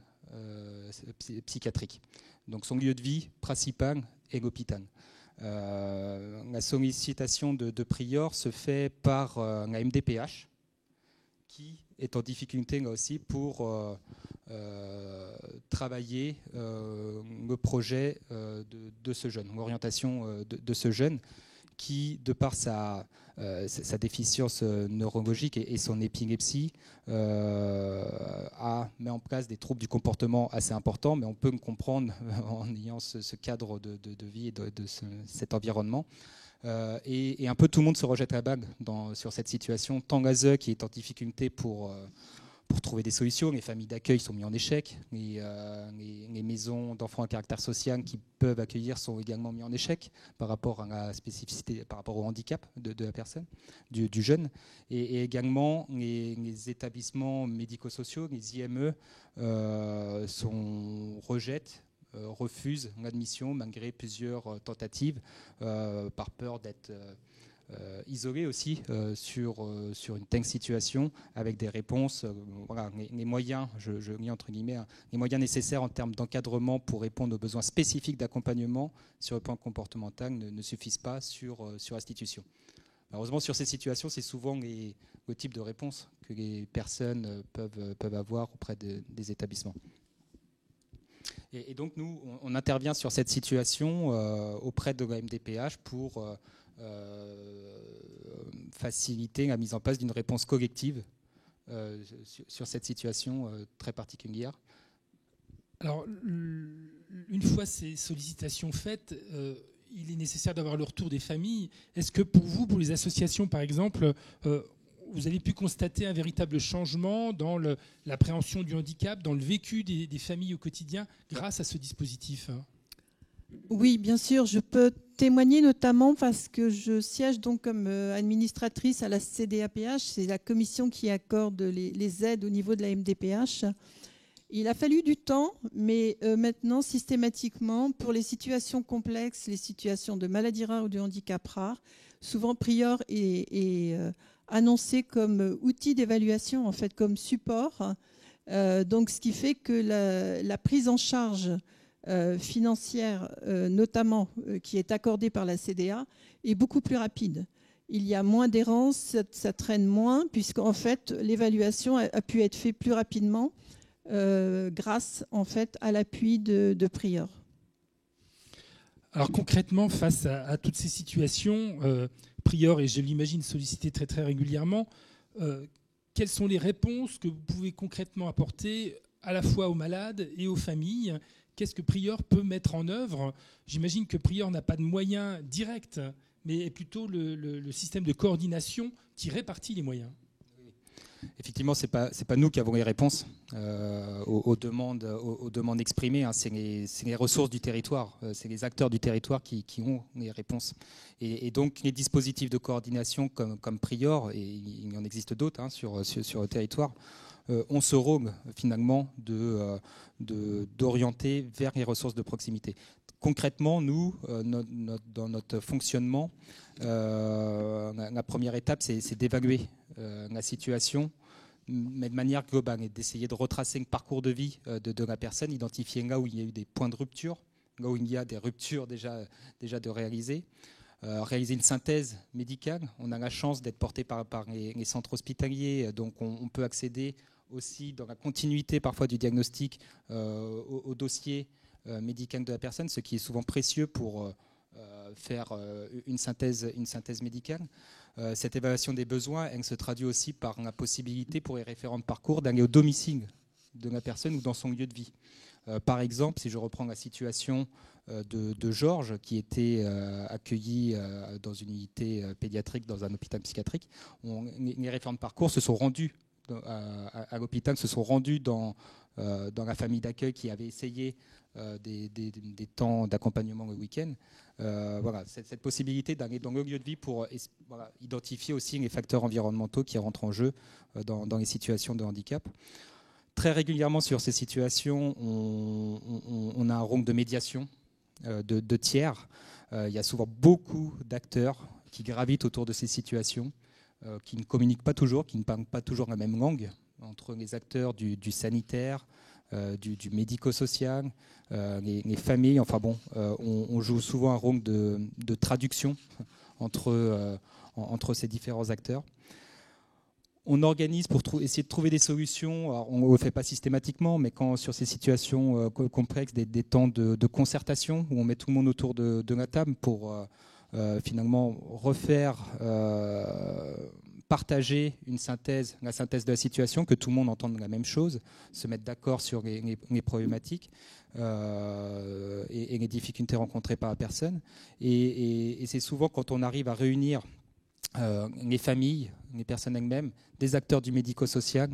psychiatrique. Donc son lieu de vie principal est l'hôpital. La sollicitation de Prior se fait par la MDPH, qui est en difficulté là aussi pour travailler le projet de ce jeune, l'orientation de ce jeune qui, de par sa déficience neurologique et son épilepsie, met en place des troubles du comportement assez importants, mais on peut le comprendre en ayant ce cadre de vie et de cet environnement. Et un peu tout le monde se rejette la bague sur cette situation, tant l'ASE qui est en difficulté pour trouver des solutions, les familles d'accueil sont mises en échec, les maisons d'enfants à caractère social qui peuvent accueillir sont également mises en échec par rapport à la spécificité, par rapport au handicap de la personne, du jeune, et également les établissements médico-sociaux, les IME, refusent l'admission malgré plusieurs tentatives par peur d'être isolés aussi sur une telle situation, avec des réponses, les moyens, je lis entre guillemets, les moyens nécessaires en termes d'encadrement pour répondre aux besoins spécifiques d'accompagnement sur le plan comportemental ne suffisent pas sur l'institution. Malheureusement, sur ces situations, c'est souvent le type de réponse que les personnes peuvent avoir auprès des établissements. Et donc, nous, on intervient sur cette situation auprès de la MDPH pour faciliter la mise en place d'une réponse collective sur cette situation très particulière. Alors, une fois ces sollicitations faites, il est nécessaire d'avoir le retour des familles. Est-ce que pour vous, pour les associations par exemple, vous avez pu constater un véritable changement dans l'appréhension du handicap, dans le vécu des familles au quotidien grâce à ce dispositif ? Oui, bien sûr, je peux témoigner notamment parce que je siège donc comme administratrice à la CDAPH, c'est la commission qui accorde les aides au niveau de la MDPH. Il a fallu du temps, mais maintenant, systématiquement, pour les situations complexes, les situations de maladie rare ou de handicap rare, souvent Prior est annoncé comme outil d'évaluation, en fait, comme support. Donc, ce qui fait que la prise en charge financière, notamment, qui est accordée par la CDA, est beaucoup plus rapide. Il y a moins d'errance, ça traîne moins, puisqu'en fait, l'évaluation a pu être faite plus rapidement grâce, en fait, à l'appui de Prior. Alors concrètement, face à toutes ces situations, Prior, et je l'imagine sollicité très très régulièrement, quelles sont les réponses que vous pouvez concrètement apporter à la fois aux malades et aux familles ? Qu'est-ce que Prior peut mettre en œuvre ? J'imagine que Prior n'a pas de moyens directs, mais plutôt le système de coordination qui répartit les moyens. Effectivement, c'est pas nous qui avons les réponses aux demandes exprimées. Hein. C'est les ressources du territoire, c'est les acteurs du territoire qui ont les réponses. Et donc les dispositifs de coordination comme Prior, et il y en existe d'autres sur le territoire, ont ce rôle finalement d'orienter vers les ressources de proximité. Concrètement, nous, dans notre fonctionnement, la première étape, c'est d'évaluer la situation, mais de manière globale, et d'essayer de retracer le parcours de vie de la personne, identifier là où il y a eu des points de rupture, là où il y a des ruptures déjà de réaliser, réaliser une synthèse médicale. On a la chance d'être porté par les centres hospitaliers, donc on peut accéder aussi dans la continuité parfois du diagnostic au dossier médical de la personne, ce qui est souvent précieux pour faire une synthèse médicale. Cette évaluation des besoins, elle se traduit aussi par la possibilité pour les référents de parcours d'aller au domicile de la personne ou dans son lieu de vie. Par exemple, si je reprends la situation de Georges, qui était accueilli dans une unité pédiatrique dans un hôpital psychiatrique, les référents de parcours se sont rendus à l'hôpital, se sont rendus dans la famille d'accueil qui avait essayé des temps d'accompagnement le week-end. Voilà, cette possibilité d'aller dans le lieu de vie pour identifier aussi les facteurs environnementaux qui rentrent en jeu dans les situations de handicap. Très régulièrement sur ces situations, on a un rôle de médiation de tiers. Il y a souvent beaucoup d'acteurs qui gravitent autour de ces situations, qui ne communiquent pas toujours, qui ne parlent pas toujours la même langue entre les acteurs du sanitaire, du médico-social, les familles. Enfin bon, on joue souvent un rôle de traduction entre ces différents acteurs. On organise pour essayer de trouver des solutions. Alors, on ne le fait pas systématiquement, mais quand sur ces situations complexes, des temps de concertation où on met tout le monde autour de la table pour finalement refaire, partager la synthèse de la situation, que tout le monde entende la même chose, se mettre d'accord sur les problématiques et les difficultés rencontrées par la personne. Et c'est souvent quand on arrive à réunir les familles, les personnes elles-mêmes, des acteurs du médico-social,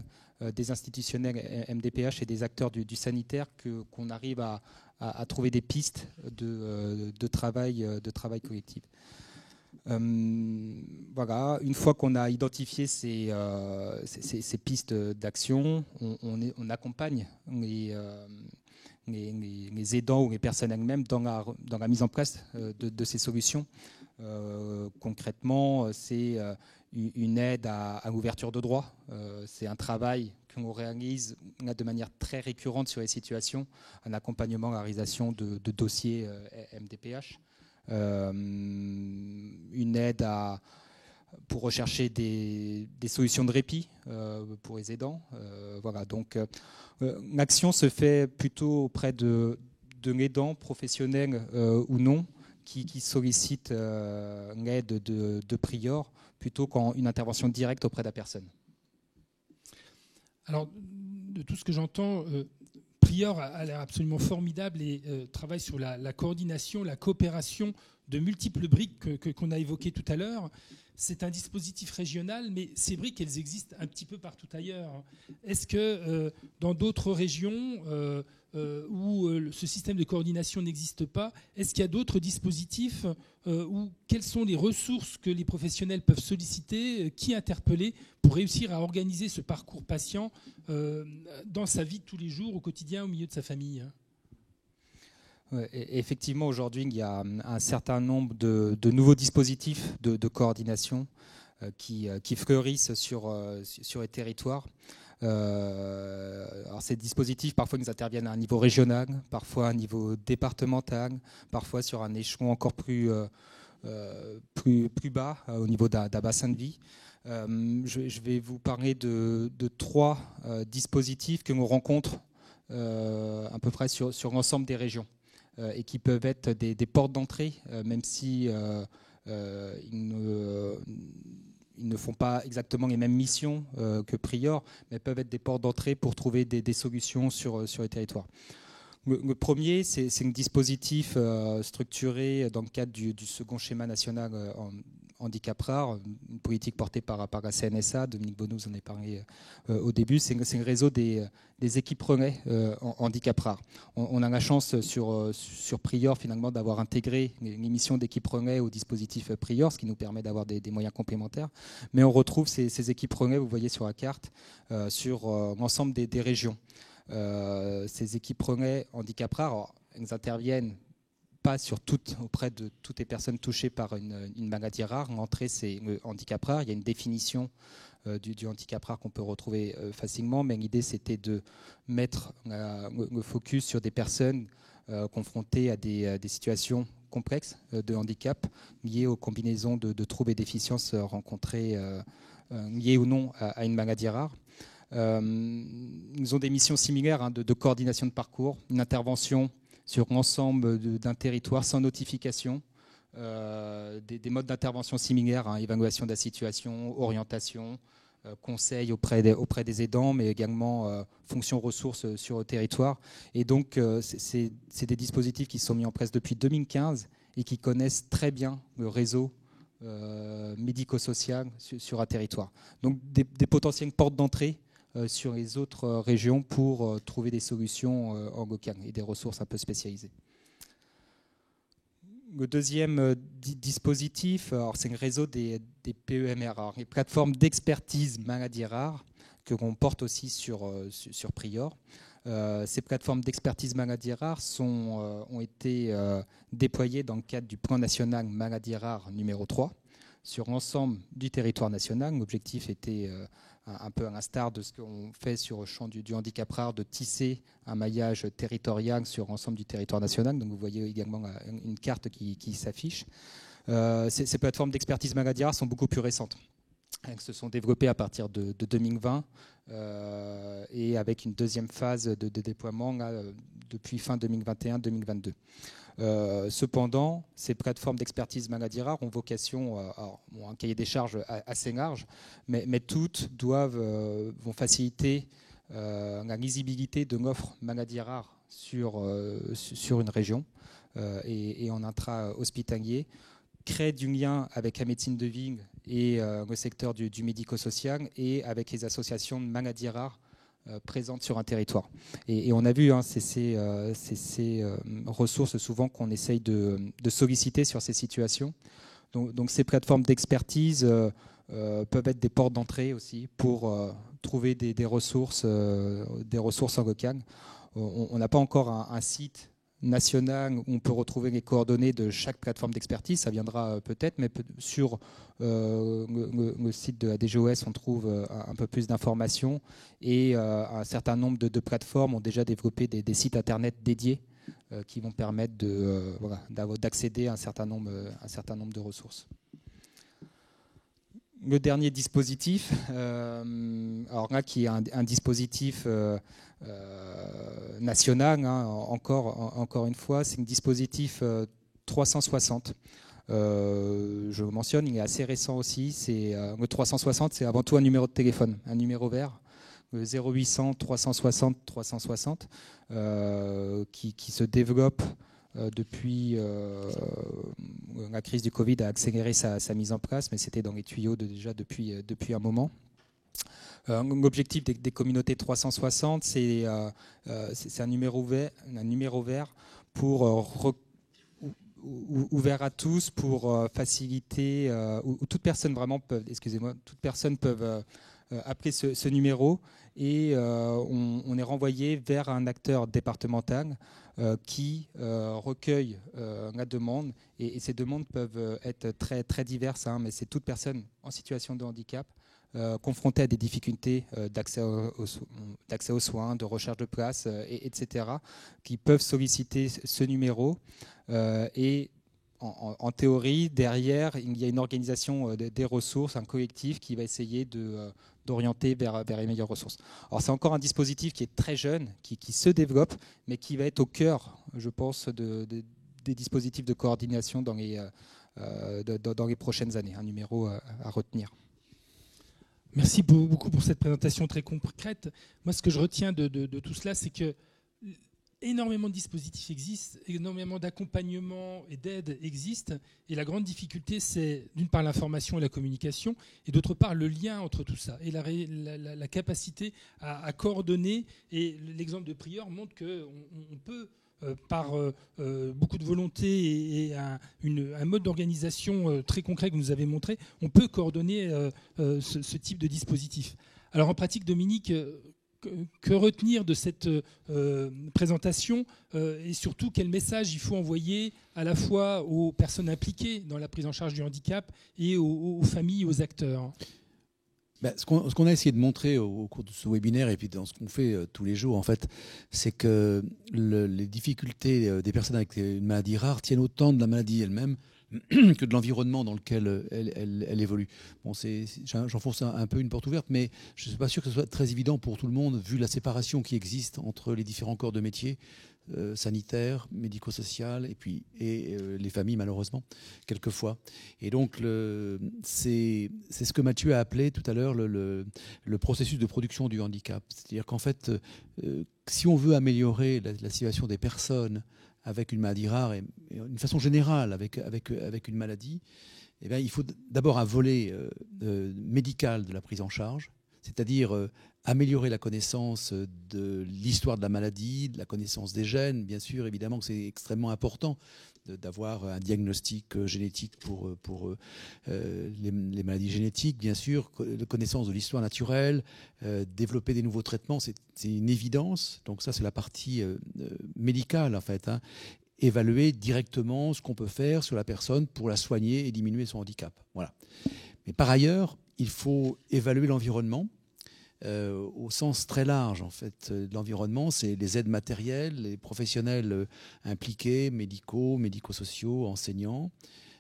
des institutionnels MDPH et des acteurs du sanitaire qu'on arrive à trouver des pistes de travail collectif. Voilà, une fois qu'on a identifié ces pistes d'action, on accompagne les aidants ou les personnes elles-mêmes dans la mise en place de ces solutions. Concrètement, c'est une aide à l'ouverture de droits. C'est un travail qu'on réalise de manière très récurrente sur les situations, un accompagnement à la réalisation de dossiers MDPH. Une aide à pour rechercher des solutions de répit pour les aidants. Voilà, donc l'action se fait plutôt auprès de l'aidant, professionnel ou non, qui sollicite l'aide de Prior plutôt qu'une intervention directe auprès de la personne. Alors, de tout ce que j'entends, Prior a l'air absolument formidable et travaille sur la coordination, la coopération de multiples briques qu'on a évoquées tout à l'heure. C'est un dispositif régional, mais ces briques, elles existent un petit peu partout ailleurs. Est-ce que dans d'autres régions où ce système de coordination n'existe pas, est-ce qu'il y a d'autres dispositifs ou quelles sont les ressources que les professionnels peuvent solliciter, qui interpeller pour réussir à organiser ce parcours patient dans sa vie de tous les jours, au quotidien, au milieu de sa famille ? Ouais, effectivement, aujourd'hui, il y a un certain nombre de nouveaux dispositifs de coordination qui fleurissent sur les territoires. Alors ces dispositifs, parfois, nous interviennent à un niveau régional, parfois à un niveau départemental, parfois sur un échelon encore plus bas, au niveau d'un bassin de vie. Je vais vous parler de 3 dispositifs que l'on rencontre à peu près sur l'ensemble des régions. Et qui peuvent être des portes d'entrée, même si ils ne font pas exactement les mêmes missions que Prior, mais peuvent être des portes d'entrée pour trouver des solutions sur les territoires. Le premier, c'est un dispositif structuré dans le cadre du second schéma national handicap rare, une politique portée par la CNSA. Dominique Bonneau vous en a parlé au début. C'est le réseau des équipes relais en handicap rare. On a la chance sur Prior finalement d'avoir intégré l'émission d'équipes relais au dispositif Prior, ce qui nous permet d'avoir des moyens complémentaires. Mais on retrouve ces équipes relais, vous voyez sur la carte, sur l'ensemble des régions. Ces équipes relais handicap rare, alors, elles interviennent pas auprès de toutes les personnes touchées par une maladie rare. L'entrée, c'est le handicap rare. Il y a une définition du handicap rare qu'on peut retrouver facilement, mais l'idée, c'était de mettre le focus sur des personnes confrontées à des situations complexes de handicap liées aux combinaisons de troubles et déficiences rencontrées, liées ou non à une maladie rare. Ils ont des missions similaires de coordination de parcours, une intervention sur l'ensemble d'un territoire sans notification, des modes d'intervention similaires, évaluation de la situation, orientation, conseil auprès des aidants, mais également fonction ressources sur le territoire. Et donc, c'est des dispositifs qui sont mis en place depuis 2015 et qui connaissent très bien le réseau médico-social sur un territoire. Donc, des potentielles portes d'entrée sur les autres régions pour trouver des solutions en local et des ressources un peu spécialisées. Le deuxième dispositif, c'est le réseau des PEMR, les plateformes d'expertise maladies rares, que l'on porte aussi sur Prior. Ces plateformes d'expertise maladies rares ont été déployées dans le cadre du plan national maladies rares numéro 3 sur l'ensemble du territoire national. L'objectif était un peu à l'instar de ce qu'on fait sur le champ du handicap rare, de tisser un maillage territorial sur l'ensemble du territoire national. Donc vous voyez également une carte qui s'affiche. Ces plateformes d'expertise maladie rare sont beaucoup plus récentes. Elles se sont développées à partir de 2020 et avec une deuxième phase de déploiement là, depuis fin 2021-2022. Cependant, ces plateformes d'expertise maladies rares ont vocation, ont un cahier des charges assez large, mais toutes vont faciliter la lisibilité de l'offre maladies rares sur une région et en intra-hospitalier, créer du lien avec la médecine de ville et le secteur du médico-social et avec les associations de maladies rares présentes sur un territoire. Et on a vu, c'est ces ressources souvent qu'on essaye de solliciter sur ces situations. Donc ces plateformes d'expertise peuvent être des portes d'entrée aussi pour trouver des ressources en local. On n'a pas encore un site national où on peut retrouver les coordonnées de chaque plateforme d'expertise, ça viendra peut-être, mais sur le site de la DGOS, on trouve un peu plus d'informations et un certain nombre de plateformes ont déjà développé des sites internet dédiés qui vont permettre d'accéder à un certain nombre de ressources. Le dernier dispositif, alors là qui est un dispositif national, hein, encore une fois, c'est un dispositif 360. Je le mentionne, il est assez récent aussi. Le 360, c'est avant tout un numéro de téléphone, un numéro vert, le 0800 360 360, qui se développe depuis la crise du Covid, a accéléré sa mise en place, mais c'était dans les tuyaux déjà depuis un moment. L'objectif des communautés 360, c'est un numéro vert pour ouvert à tous pour faciliter, où toute personne vraiment peut, toute personne peut appeler ce numéro et on est renvoyé vers un acteur départemental qui recueille la demande et ces demandes peuvent être très, très diverses, hein, mais c'est toute personne en situation de handicap confrontée à des difficultés d'accès aux soins, de recherche de place, etc., qui peuvent solliciter ce numéro. Et en théorie, derrière, il y a une organisation des ressources, un collectif qui va essayer d'orienter vers les meilleures ressources. Alors c'est encore un dispositif qui est très jeune, qui se développe, mais qui va être au cœur, je pense, des dispositifs de coordination dans les prochaines années. Un numéro à retenir. Merci beaucoup pour cette présentation très concrète. Moi, ce que je retiens de tout cela, c'est que énormément de dispositifs existent, énormément d'accompagnement et d'aide existent, et la grande difficulté, c'est d'une part l'information et la communication, et d'autre part le lien entre tout ça, et la capacité à coordonner. Et l'exemple de Prieur montre qu'on peut, par beaucoup de volonté et un mode d'organisation très concret que vous nous avez montré, on peut coordonner ce type de dispositif. Alors en pratique, Dominique, que retenir de cette présentation et surtout quel message il faut envoyer à la fois aux personnes impliquées dans la prise en charge du handicap et aux familles, aux acteurs? Ce qu'on a essayé de montrer au cours de ce webinaire et puis dans ce qu'on fait tous les jours, en fait, c'est que les difficultés des personnes avec une maladie rare tiennent autant de la maladie elle-même que de l'environnement dans lequel elle évolue. Bon, j'enfonce un peu une porte ouverte, mais je ne suis pas sûr que ce soit très évident pour tout le monde, vu la séparation qui existe entre les différents corps de métier, sanitaires, médico-social, et les familles, malheureusement, quelquefois. Et donc, c'est ce que Mathieu a appelé tout à l'heure le processus de production du handicap. C'est-à-dire qu'en fait, si on veut améliorer la situation des personnes avec une maladie rare et d'une façon générale avec une maladie, eh bien, il faut d'abord un volet médical de la prise en charge, c'est-à-dire améliorer la connaissance de l'histoire de la maladie, de la connaissance des gènes. Bien sûr, évidemment que c'est extrêmement important d'avoir un diagnostic génétique pour les maladies génétiques, bien sûr, la connaissance de l'histoire naturelle, développer des nouveaux traitements, c'est une évidence. Donc ça, c'est la partie médicale, en fait, hein. Évaluer directement ce qu'on peut faire sur la personne pour la soigner et diminuer son handicap. Voilà. Mais par ailleurs, il faut évaluer l'environnement. Au sens très large, en fait, de l'environnement, c'est les aides matérielles, les professionnels impliqués, médico-sociaux, enseignants,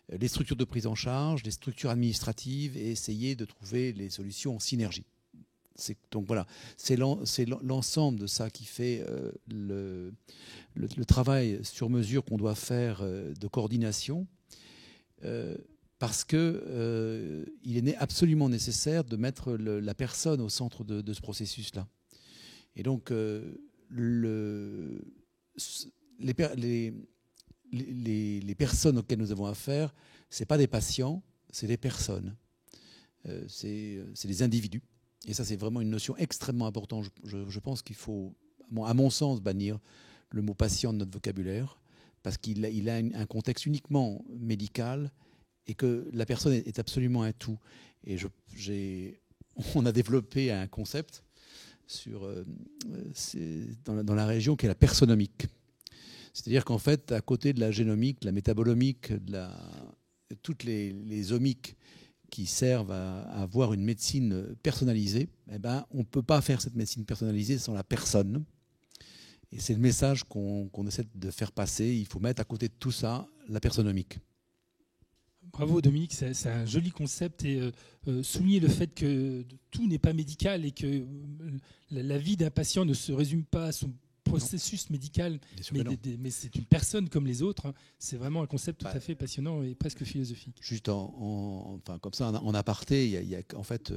les structures de prise en charge, les structures administratives, et essayer de trouver les solutions en synergie. Donc voilà, c'est l'ensemble de ça qui fait le travail sur mesure qu'on doit faire de coordination. Parce qu'il est absolument nécessaire de mettre la personne au centre de ce processus-là. Et donc, les personnes auxquelles nous avons affaire, ce n'est pas des patients, c'est des personnes. C'est des individus. Et ça, c'est vraiment une notion extrêmement importante. Je pense qu'il faut, à mon sens, bannir le mot patient de notre vocabulaire, parce qu'il a un contexte uniquement médical, et que la personne est absolument un tout. Et on a développé un concept dans la région qui est la personnomique. C'est-à-dire qu'en fait, à côté de la génomique, la métabolomique, toutes les omiques qui servent à avoir une médecine personnalisée, eh ben, on ne peut pas faire cette médecine personnalisée sans la personne. Et c'est le message qu'on essaie de faire passer. Il faut mettre à côté de tout ça la personnomique. Bravo Dominique, c'est un joli concept et souligner le fait que tout n'est pas médical et que la vie d'un patient ne se résume pas à son processus médical, mais c'est une personne comme les autres. C'est vraiment un concept tout à fait passionnant et presque philosophique. Juste enfin, comme ça, en aparté, il y a en fait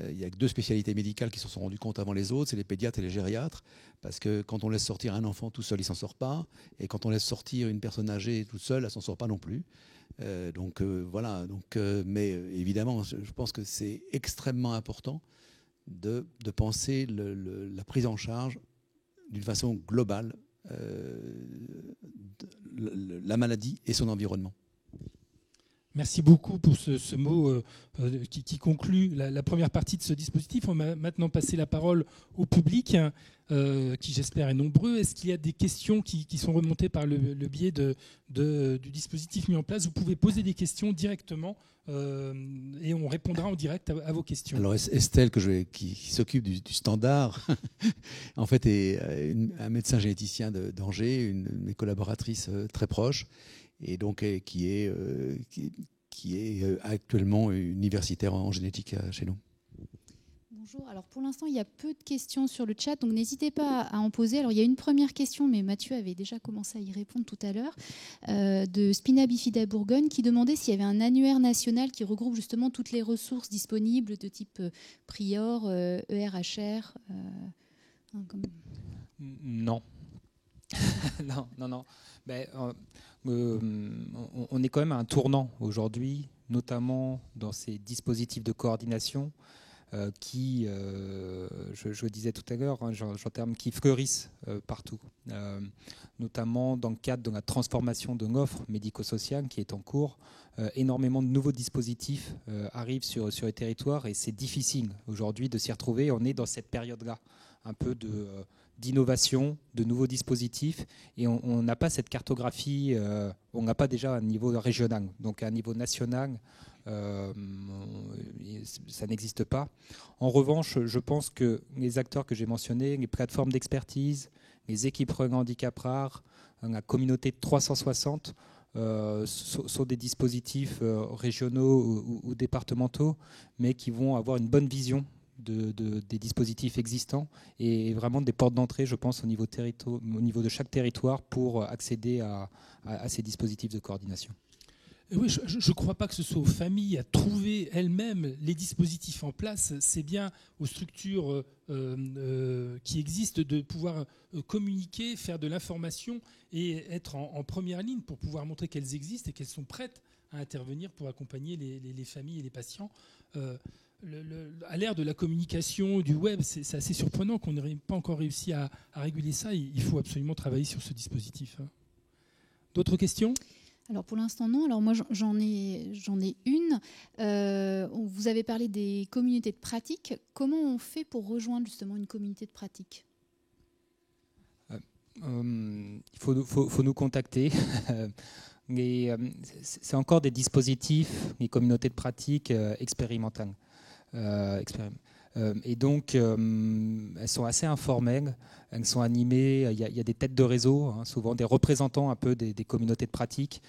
il y a que 2 spécialités médicales qui se sont rendues compte avant les autres, c'est les pédiatres et les gériatres, parce que quand on laisse sortir un enfant tout seul, il s'en sort pas, et quand on laisse sortir une personne âgée toute seule, elle s'en sort pas non plus. Voilà. Mais évidemment, je pense que c'est extrêmement important de penser la prise en charge d'une façon globale la maladie et son environnement. Merci beaucoup pour ce mot qui conclut la première partie de ce dispositif. On va maintenant passer la parole au public, qui j'espère est nombreux. Est-ce qu'il y a des questions qui sont remontées par le biais du dispositif mis en place? Vous pouvez poser des questions directement et on répondra en direct à vos questions. Alors Estelle, qui s'occupe du standard, en fait est un médecin généticien d'Angers, une de mes collaboratrices très proche, et donc qui est actuellement universitaire en génétique chez nous. Bonjour, alors pour l'instant il y a peu de questions sur le chat, donc n'hésitez pas à en poser. Alors il y a une première question, mais Mathieu avait déjà commencé à y répondre tout à l'heure, de Spina Bifida Bourgogne, qui demandait s'il y avait un annuaire national qui regroupe justement toutes les ressources disponibles de type Prior, ERHR. Non. Non. Ben, on est quand même à un tournant aujourd'hui, notamment dans ces dispositifs de coordination qui, je le disais tout à l'heure, qui fleurissent partout, notamment dans le cadre de la transformation de l'offre médico-sociale qui est en cours. Énormément de nouveaux dispositifs arrivent sur les territoires et c'est difficile aujourd'hui de s'y retrouver. On est dans cette période-là, un peu d'innovation, de nouveaux dispositifs, et on n'a pas cette cartographie, on n'a pas déjà un niveau régional, donc à un niveau national, ça n'existe pas. En revanche, je pense que les acteurs que j'ai mentionnés, les plateformes d'expertise, les équipes handicap rare, la communauté de 360, sont des dispositifs régionaux ou départementaux, mais qui vont avoir une bonne vision des dispositifs existants et vraiment des portes d'entrée, je pense, au niveau de chaque territoire pour accéder à ces dispositifs de coordination. Oui, je ne crois pas que ce soit aux familles à trouver elles-mêmes les dispositifs en place. C'est bien aux structures qui existent de pouvoir communiquer, faire de l'information et être en première ligne pour pouvoir montrer qu'elles existent et qu'elles sont prêtes à intervenir pour accompagner les familles et les patients. À l'ère de la communication, du web, c'est assez surprenant qu'on n'ait pas encore réussi à réguler ça. Il faut absolument travailler sur ce dispositif. D'autres questions ? Alors pour l'instant non. Alors moi j'en ai une. Vous avez parlé des communautés de pratique. Comment on fait pour rejoindre justement une communauté de pratique ? Il faut nous contacter. C'est encore des dispositifs, les communautés de pratique expérimentales. Et donc, elles sont assez informelles, elles sont animées, il y a des têtes de réseau, souvent des représentants un peu des communautés de pratique.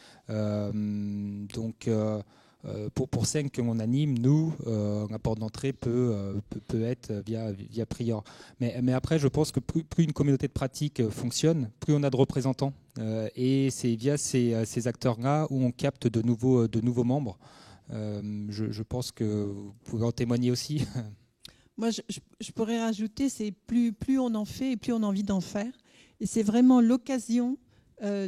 Pour celles que l'on anime, nous, la porte d'entrée peut être via Prior. Mais après, je pense que plus une communauté de pratique fonctionne, plus on a de représentants. Et c'est via ces acteurs-là où on capte de nouveaux membres. Je pense que vous pouvez en témoigner aussi. Moi, je pourrais rajouter, c'est plus on en fait et plus on a envie d'en faire. Et c'est vraiment l'occasion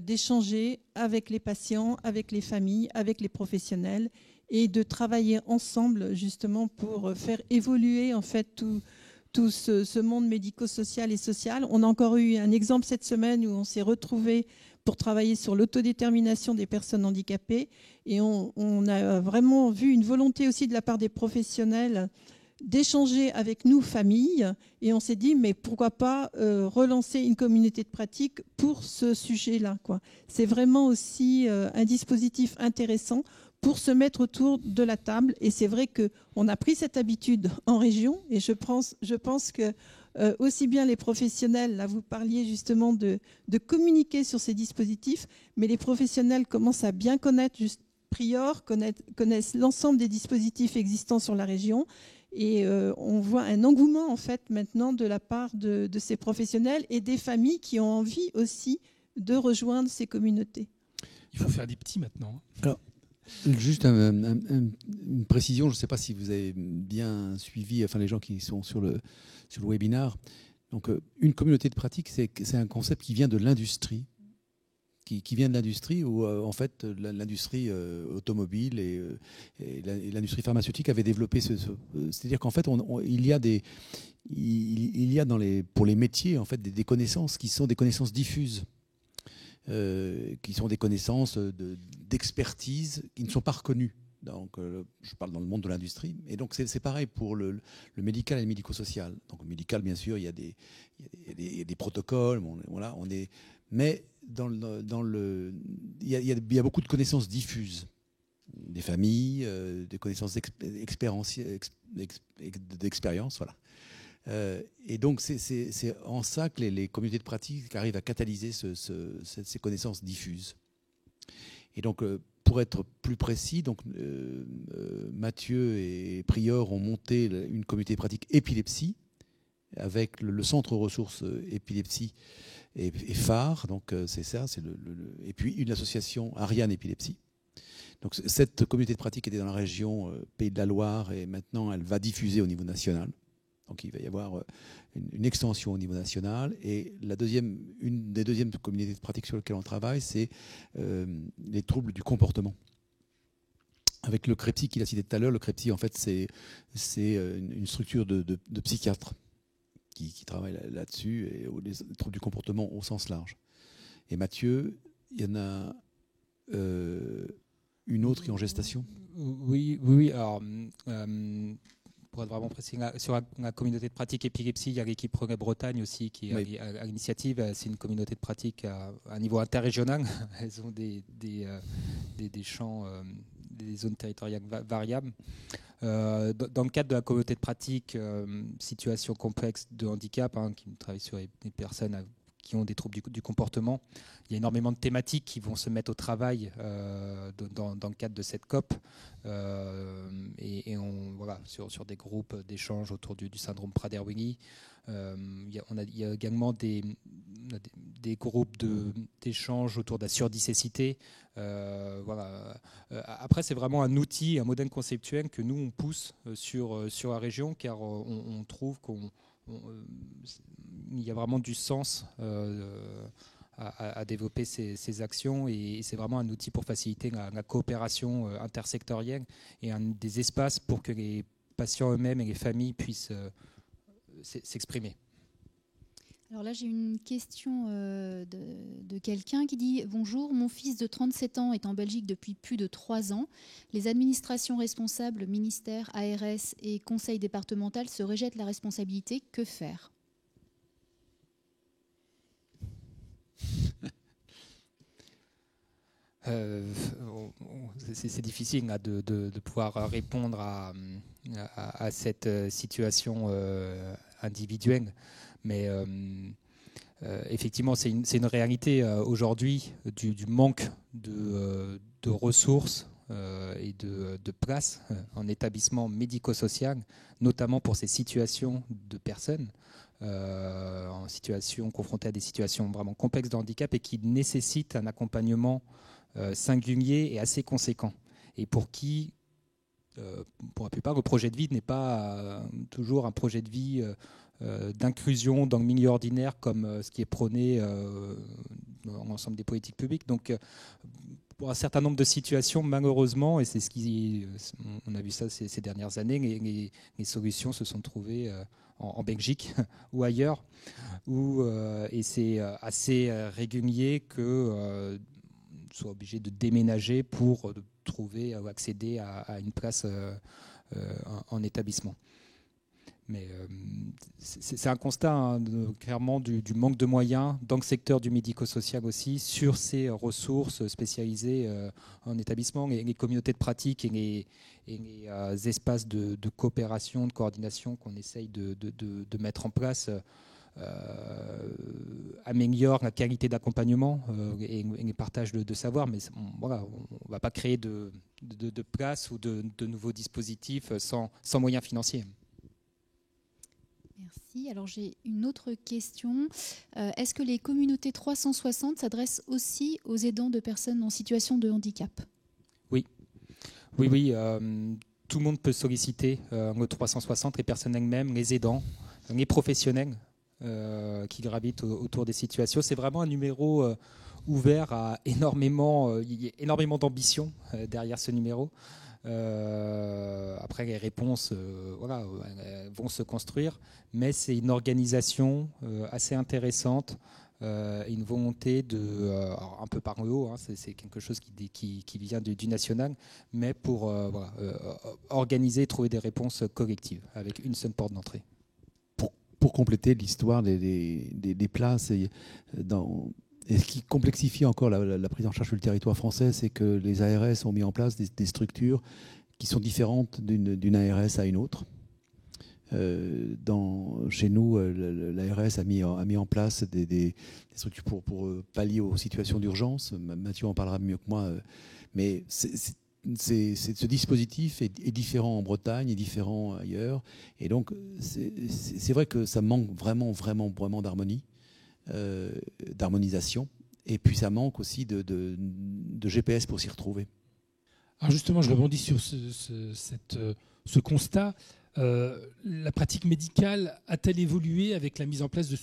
d'échanger avec les patients, avec les familles, avec les professionnels et de travailler ensemble justement pour faire évoluer en fait tout ce monde médico-social et social. On a encore eu un exemple cette semaine où on s'est retrouvés pour travailler sur l'autodétermination des personnes handicapées et on a vraiment vu une volonté aussi de la part des professionnels d'échanger avec nous, familles, et on s'est dit, mais pourquoi pas relancer une communauté de pratique pour ce sujet-là, quoi. C'est vraiment aussi un dispositif intéressant pour se mettre autour de la table, et c'est vrai qu'on a pris cette habitude en région, et je pense que aussi bien les professionnels, là vous parliez justement de communiquer sur ces dispositifs, mais les professionnels commencent à bien connaître priors connaissent l'ensemble des dispositifs existants sur la région. Et on voit un engouement en fait maintenant de la part de ces professionnels et des familles qui ont envie aussi de rejoindre ces communautés. Il faut faire des petits maintenant. Alors, juste une précision, je ne sais pas si vous avez bien suivi, enfin les gens qui sont sur le webinar. Donc, une communauté de pratique, c'est un concept qui vient de l'industrie. Qui vient de l'industrie où en fait l'industrie automobile et l'industrie pharmaceutique avaient développé c'est-à-dire qu'en fait il y a pour les métiers en fait des connaissances qui sont des connaissances diffuses, qui sont des connaissances d'expertise qui ne sont pas reconnues. Donc, je parle dans le monde de l'industrie. Et donc, c'est pareil pour le médical et le médico-social. Donc, le médical, bien sûr, il y a des protocoles. Voilà, mais il y a beaucoup de connaissances diffuses, des familles, des connaissances d'expérience, voilà. Et donc c'est en ça que les communautés de pratique arrivent à catalyser ces connaissances diffuses. Et donc pour être plus précis, donc Mathieu et Prior ont monté une communauté de pratique épilepsie avec le centre ressources épilepsie et phare, donc c'est ça, et puis une association Ariane Épilepsie. Donc cette communauté de pratique était dans la région Pays de la Loire et maintenant elle va diffuser au niveau national. Donc il va y avoir une extension au niveau national. Et une des deuxièmes communautés de pratique sur lesquelles on travaille, c'est les troubles du comportement. Avec le CREPSI qu'il a cité tout à l'heure, le CREPSI en fait c'est une structure de psychiatres qui travaille là-dessus, et les troubles du comportement au sens large. Et Mathieu, il y en a une autre qui est en gestation ? Oui. Alors, pour être vraiment précis, sur la communauté de pratique épilepsie, il y a l'équipe Progrès Bretagne aussi qui est à l'initiative. C'est une communauté de pratique à un niveau interrégional. Elles ont des champs, des zones territoriales variables. Dans le cadre de la communauté de pratique, situation complexe de handicap, qui travaille sur les personnes qui ont des troubles du comportement, il y a énormément de thématiques qui vont se mettre au travail dans le cadre de cette COP. Et voilà, sur des groupes d'échange autour du syndrome Prader-Willi. Il y a également des groupes d'échange autour de la surdicécité. Voilà. Après, c'est vraiment un outil, un modèle conceptuel que nous, on pousse sur la région, car on trouve qu'il y a vraiment du sens à développer ces actions, et c'est vraiment un outil pour faciliter la coopération intersectorielle et un des espaces pour que les patients eux-mêmes et les familles puissent s'exprimer. Alors là, j'ai une question de quelqu'un qui dit « Bonjour, mon fils de 37 ans est en Belgique depuis plus de 3 ans. Les administrations responsables, ministères, ARS et conseil départemental se rejettent la responsabilité. Que faire ?» C'est difficile là, de pouvoir répondre à cette situation individuelle, mais effectivement c'est une réalité aujourd'hui du manque de ressources et de places en établissement médico-social, notamment pour ces situations de personnes en situation, confrontées à des situations vraiment complexes de handicap et qui nécessitent un accompagnement singulier et assez conséquent, et pour qui, pour la plupart, le projet de vie n'est pas toujours un projet de vie d'inclusion dans le milieu ordinaire comme ce qui est prôné dans l'ensemble des politiques publiques. Donc, pour un certain nombre de situations, malheureusement, et c'est on a vu ça ces dernières années, les solutions se sont trouvées en Belgique ou ailleurs, et c'est assez régulier que soit obligé de déménager pour trouver ou accéder à une place en établissement. Mais c'est un constat clairement du manque de moyens dans le secteur du médico-social aussi, sur ces ressources spécialisées en établissement. Les communautés de pratique et les espaces de coopération, de coordination qu'on essaye de mettre en place améliore la qualité d'accompagnement et les partages de savoir, mais voilà, on ne va pas créer de place ou de nouveaux dispositifs sans moyens financiers. Merci. Alors j'ai une autre question. Est-ce que les communautés 360 s'adressent aussi aux aidants de personnes en situation de handicap ? Oui. Tout le monde peut solliciter le 360, les personnes elles-mêmes, les aidants, les professionnels qui gravitent autour des situations. C'est vraiment un numéro ouvert à énormément, il y a énormément d'ambition derrière ce numéro. Après, les réponses vont se construire, mais c'est une organisation assez intéressante, une volonté un peu par le haut, hein, c'est quelque chose qui vient du national, mais pour organiser et trouver des réponses collectives avec une seule porte d'entrée. Pour compléter l'histoire des places, et ce qui complexifie encore la prise en charge sur le territoire français, c'est que les ARS ont mis en place des structures qui sont différentes d'une ARS à une autre. Chez nous, l'ARS a mis en place des structures pour pallier aux situations d'urgence. Mathieu en parlera mieux que moi. Mais ce dispositif est différent en Bretagne, est différent ailleurs. Et donc, c'est vrai que ça manque vraiment d'harmonie, d'harmonisation. Et puis, ça manque aussi de GPS pour s'y retrouver. Alors justement, je rebondis sur ce constat. La pratique médicale a-t-elle évolué avec la mise en place de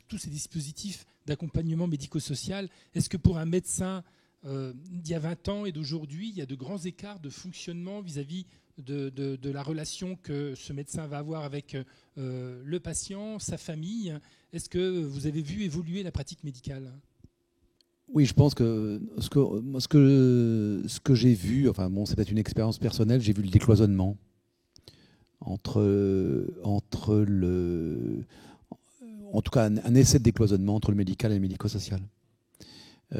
tous ces dispositifs d'accompagnement médico-social ? Est-ce que pour un médecin d'il y a 20 ans et d'aujourd'hui, il y a de grands écarts de fonctionnement vis-à-vis de la relation que ce médecin va avoir avec le patient, sa famille ? Est-ce que vous avez vu évoluer la pratique médicale ? Oui, je pense que ce que j'ai vu, enfin bon, c'est peut-être une expérience personnelle, j'ai vu le décloisonnement en tout cas un essai de décloisonnement entre le médical et le médico-social. Il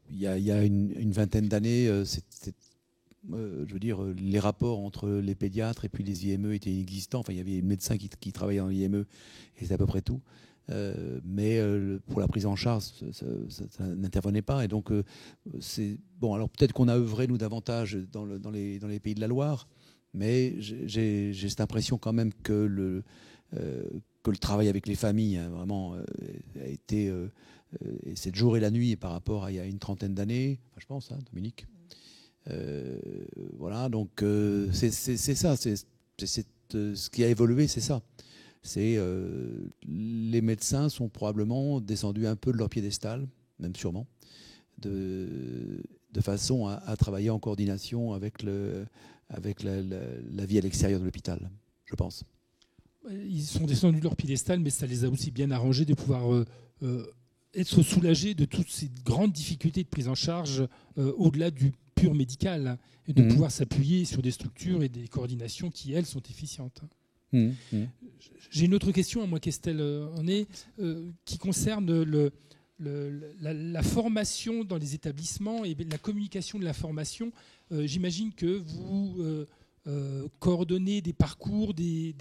y a une vingtaine d'années, je veux dire, les rapports entre les pédiatres et puis les IME étaient inexistants. Enfin, il y avait des médecins qui travaillaient dans l'IME et c'est à peu près tout. Mais pour la prise en charge, ça n'intervenait pas. Et donc, alors peut-être qu'on a œuvré, nous, davantage dans les pays de la Loire, mais j'ai cette impression quand même que le travail avec les familles, hein, vraiment, a été... et c'est le jour et la nuit par rapport à il y a une trentaine d'années, enfin, je pense, hein, Dominique. Voilà, donc c'est ça, ce qui a évolué, c'est ça. Les médecins sont probablement descendus un peu de leur piédestal, même sûrement, de façon à travailler en coordination avec la vie à l'extérieur de l'hôpital, je pense. Ils sont descendus de leur piédestal, mais ça les a aussi bien arrangés de pouvoir être soulagés de toutes ces grandes difficultés de prise en charge au-delà du pur médical, et de pouvoir s'appuyer sur des structures et des coordinations qui, elles, sont efficientes. J'ai une autre question, à moins qu'Estelle en ait, qui concerne la formation dans les établissements et la communication de la formation. J'imagine que vous coordonnez des parcours, des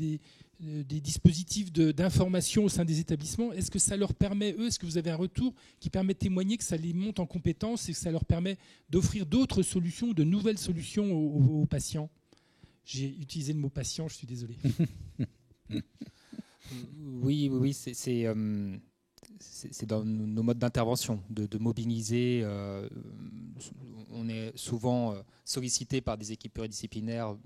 dispositifs d'information au sein des établissements. Est-ce que ça leur permet, est-ce que vous avez un retour qui permet de témoigner que ça les monte en compétences et que ça leur permet d'offrir d'autres solutions, de nouvelles solutions aux patients ? J'ai utilisé le mot patient, je suis désolé. Oui, c'est dans nos modes d'intervention, de mobiliser. On est souvent sollicité par des équipes pluridisciplinaires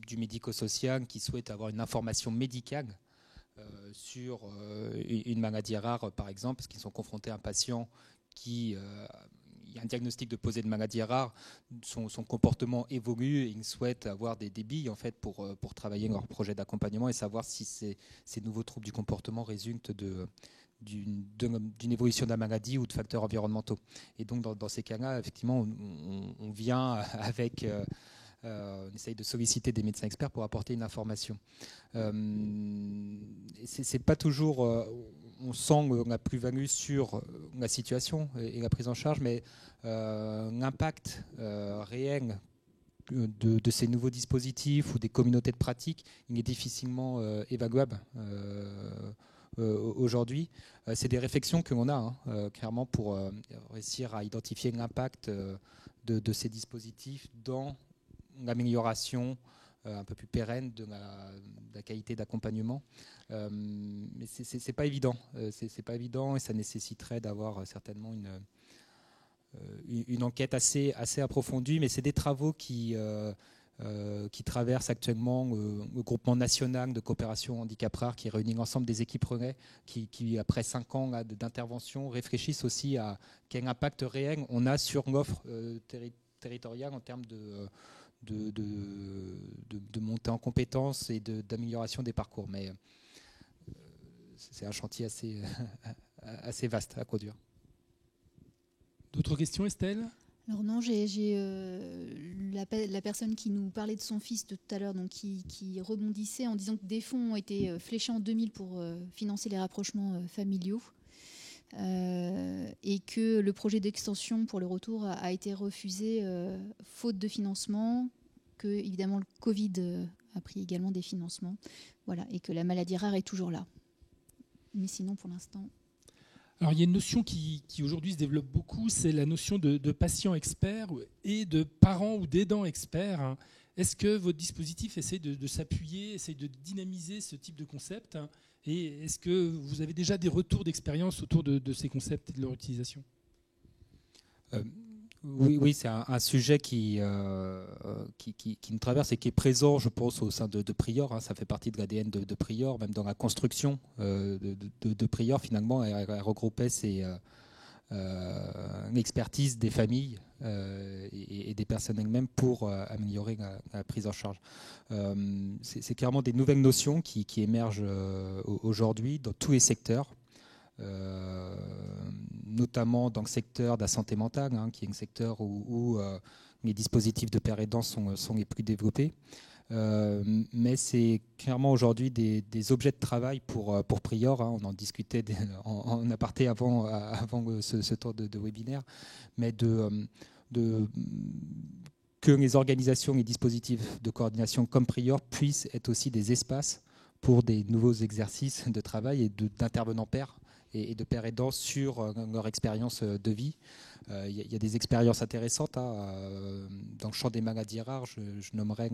du médico-social qui souhaitent avoir une information médicale sur une maladie rare, par exemple, parce qu'ils sont confrontés à un patient qui... il y a un diagnostic de posé de maladie rare, son comportement évolue et ils souhaitent avoir des billes en fait, pour travailler leur projet d'accompagnement et savoir si ces nouveaux troubles du comportement résultent d'une évolution de la maladie ou de facteurs environnementaux. Et donc dans ces cas-là, effectivement, on vient avec... on essaye de solliciter des médecins experts pour apporter une information. C'est pas toujours... on sent la plus-value sur la situation et la prise en charge, mais l'impact réel de ces nouveaux dispositifs ou des communautés de pratique, il est difficilement évaluable. aujourd'hui. C'est des réflexions que l'on a clairement pour réussir à identifier l'impact de ces dispositifs dans l'amélioration un peu plus pérenne de la qualité d'accompagnement. Mais c'est pas évident. C'est pas évident et ça nécessiterait d'avoir certainement une enquête assez approfondie. Mais c'est des travaux qui traversent actuellement le groupement national de coopération handicap rare qui réunit l'ensemble des équipes relais qui après 5 ans d'intervention, réfléchissent aussi à quel impact réel on a sur l'offre territoriale en termes de montée en compétences et d'amélioration des parcours. Mais c'est un chantier assez vaste à conduire. D'autres questions, Estelle ? Alors non, j'ai la personne qui nous parlait de son fils de tout à l'heure, donc qui rebondissait en disant que des fonds ont été fléchés en 2000 pour financer les rapprochements familiaux et que le projet d'extension pour le retour a été refusé faute de financement, que évidemment le Covid a pris également des financements, voilà, et que la maladie rare est toujours là. Mais sinon, pour l'instant... Alors, il y a une notion qui aujourd'hui se développe beaucoup, c'est la notion de patient expert et de parents ou d'aidants experts. Est-ce que votre dispositif essaie de s'appuyer, essaie de dynamiser ce type de concept ? Et est-ce que vous avez déjà des retours d'expérience autour de ces concepts et de leur utilisation ? Oui, c'est un sujet qui nous traverse et qui est présent, je pense, au sein de Prior. Ça fait partie de l'ADN de Prior, même dans la construction de Prior. Finalement, elle regroupait l'expertise des familles et des personnes elles-mêmes pour améliorer la prise en charge. C'est clairement des nouvelles notions qui émergent aujourd'hui dans tous les secteurs. Notamment dans le secteur de la santé mentale, qui est un secteur où les dispositifs de père aidant sont les plus développés. Mais c'est clairement aujourd'hui des objets de travail pour Prior. On en discutait en aparté avant ce tour de webinaire, mais que les organisations et dispositifs de coordination comme Prior puissent être aussi des espaces pour des nouveaux exercices de travail et d'intervenants pairs et de pères aidants sur leur expérience de vie. Il y a des expériences intéressantes dans le champ des maladies rares. Je nommerai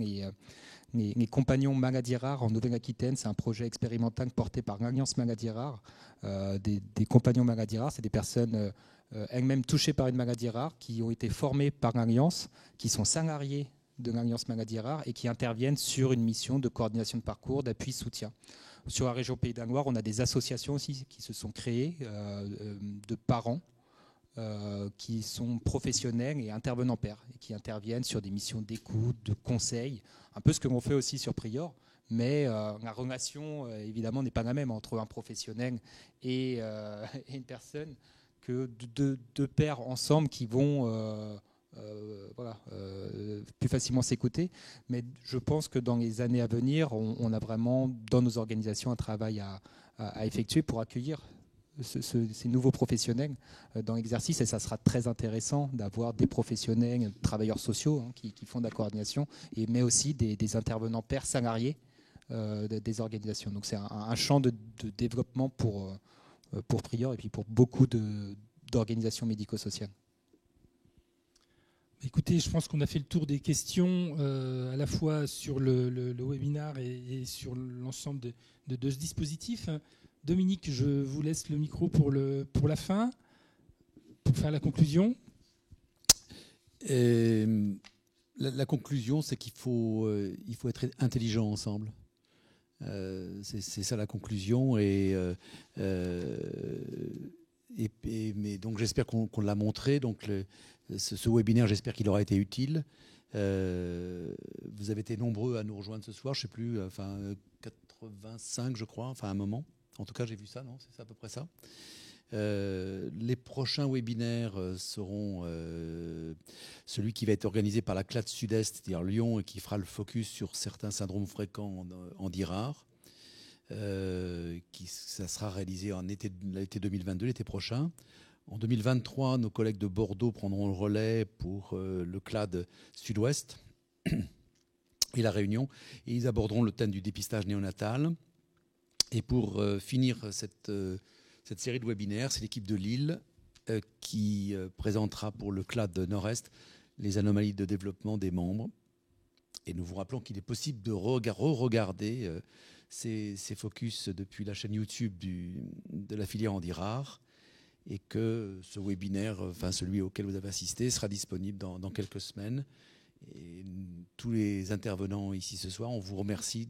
les compagnons maladies rares en Nouvelle-Aquitaine. C'est un projet expérimental porté par l'Alliance maladies rares. Des compagnons maladies rares, c'est des personnes elles-mêmes touchées par une maladie rare qui ont été formées par l'Alliance, qui sont salariés de l'Alliance maladies rares et qui interviennent sur une mission de coordination de parcours, d'appui, soutien. Sur la région Pays de la Loire, on a des associations aussi qui se sont créées de parents qui sont professionnels et intervenants pairs et qui interviennent sur des missions d'écoute, de conseil, un peu ce que l'on fait aussi sur Prior, mais la relation évidemment n'est pas la même entre un professionnel et une personne que deux pairs ensemble qui vont plus facilement s'écouter. Mais je pense que dans les années à venir, on a vraiment dans nos organisations un travail à effectuer pour accueillir ces nouveaux professionnels dans l'exercice, et ça sera très intéressant d'avoir des professionnels, travailleurs sociaux qui font de la coordination, mais aussi des intervenants pairs salariés des organisations. Donc c'est un champ de développement pour Prior et puis pour beaucoup d'organisations médico-sociales. Écoutez, je pense qu'on a fait le tour des questions à la fois sur le webinaire et sur l'ensemble de ce dispositif. Dominique, je vous laisse le micro pour la fin, pour faire la conclusion. La conclusion, c'est qu'il faut être intelligent ensemble. C'est ça la conclusion. Mais donc j'espère qu'on l'a montré. Donc ce webinaire, j'espère qu'il aura été utile. Vous avez été nombreux à nous rejoindre ce soir. Je ne sais plus, 85, je crois, à un moment. En tout cas, j'ai vu ça, non ? C'est à peu près ça. Les prochains webinaires seront celui qui va être organisé par la CLAD Sud-Est, c'est-à-dire Lyon, et qui fera le focus sur certains syndromes fréquents en dits rares. Ça sera réalisé en l'été 2022, l'été prochain. En 2023, nos collègues de Bordeaux prendront le relais pour le CLAD Sud-Ouest et la Réunion, et ils aborderont le thème du dépistage néonatal. Et pour finir cette série de webinaires, c'est l'équipe de Lille qui présentera pour le CLAD Nord-Est les anomalies de développement des membres. Et nous vous rappelons qu'il est possible de re-regarder ces focus depuis la chaîne YouTube de la filière Handy Rare, et que ce webinaire, enfin celui auquel vous avez assisté, sera disponible dans quelques semaines. Et tous les intervenants ici ce soir, on vous remercie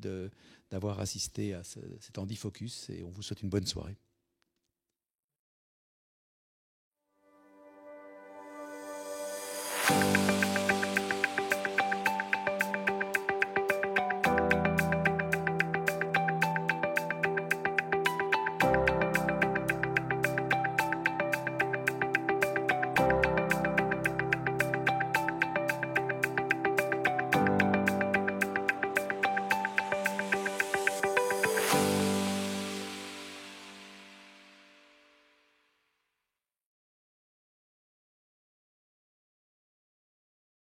d'avoir assisté à cet Handy Focus et on vous souhaite une bonne soirée.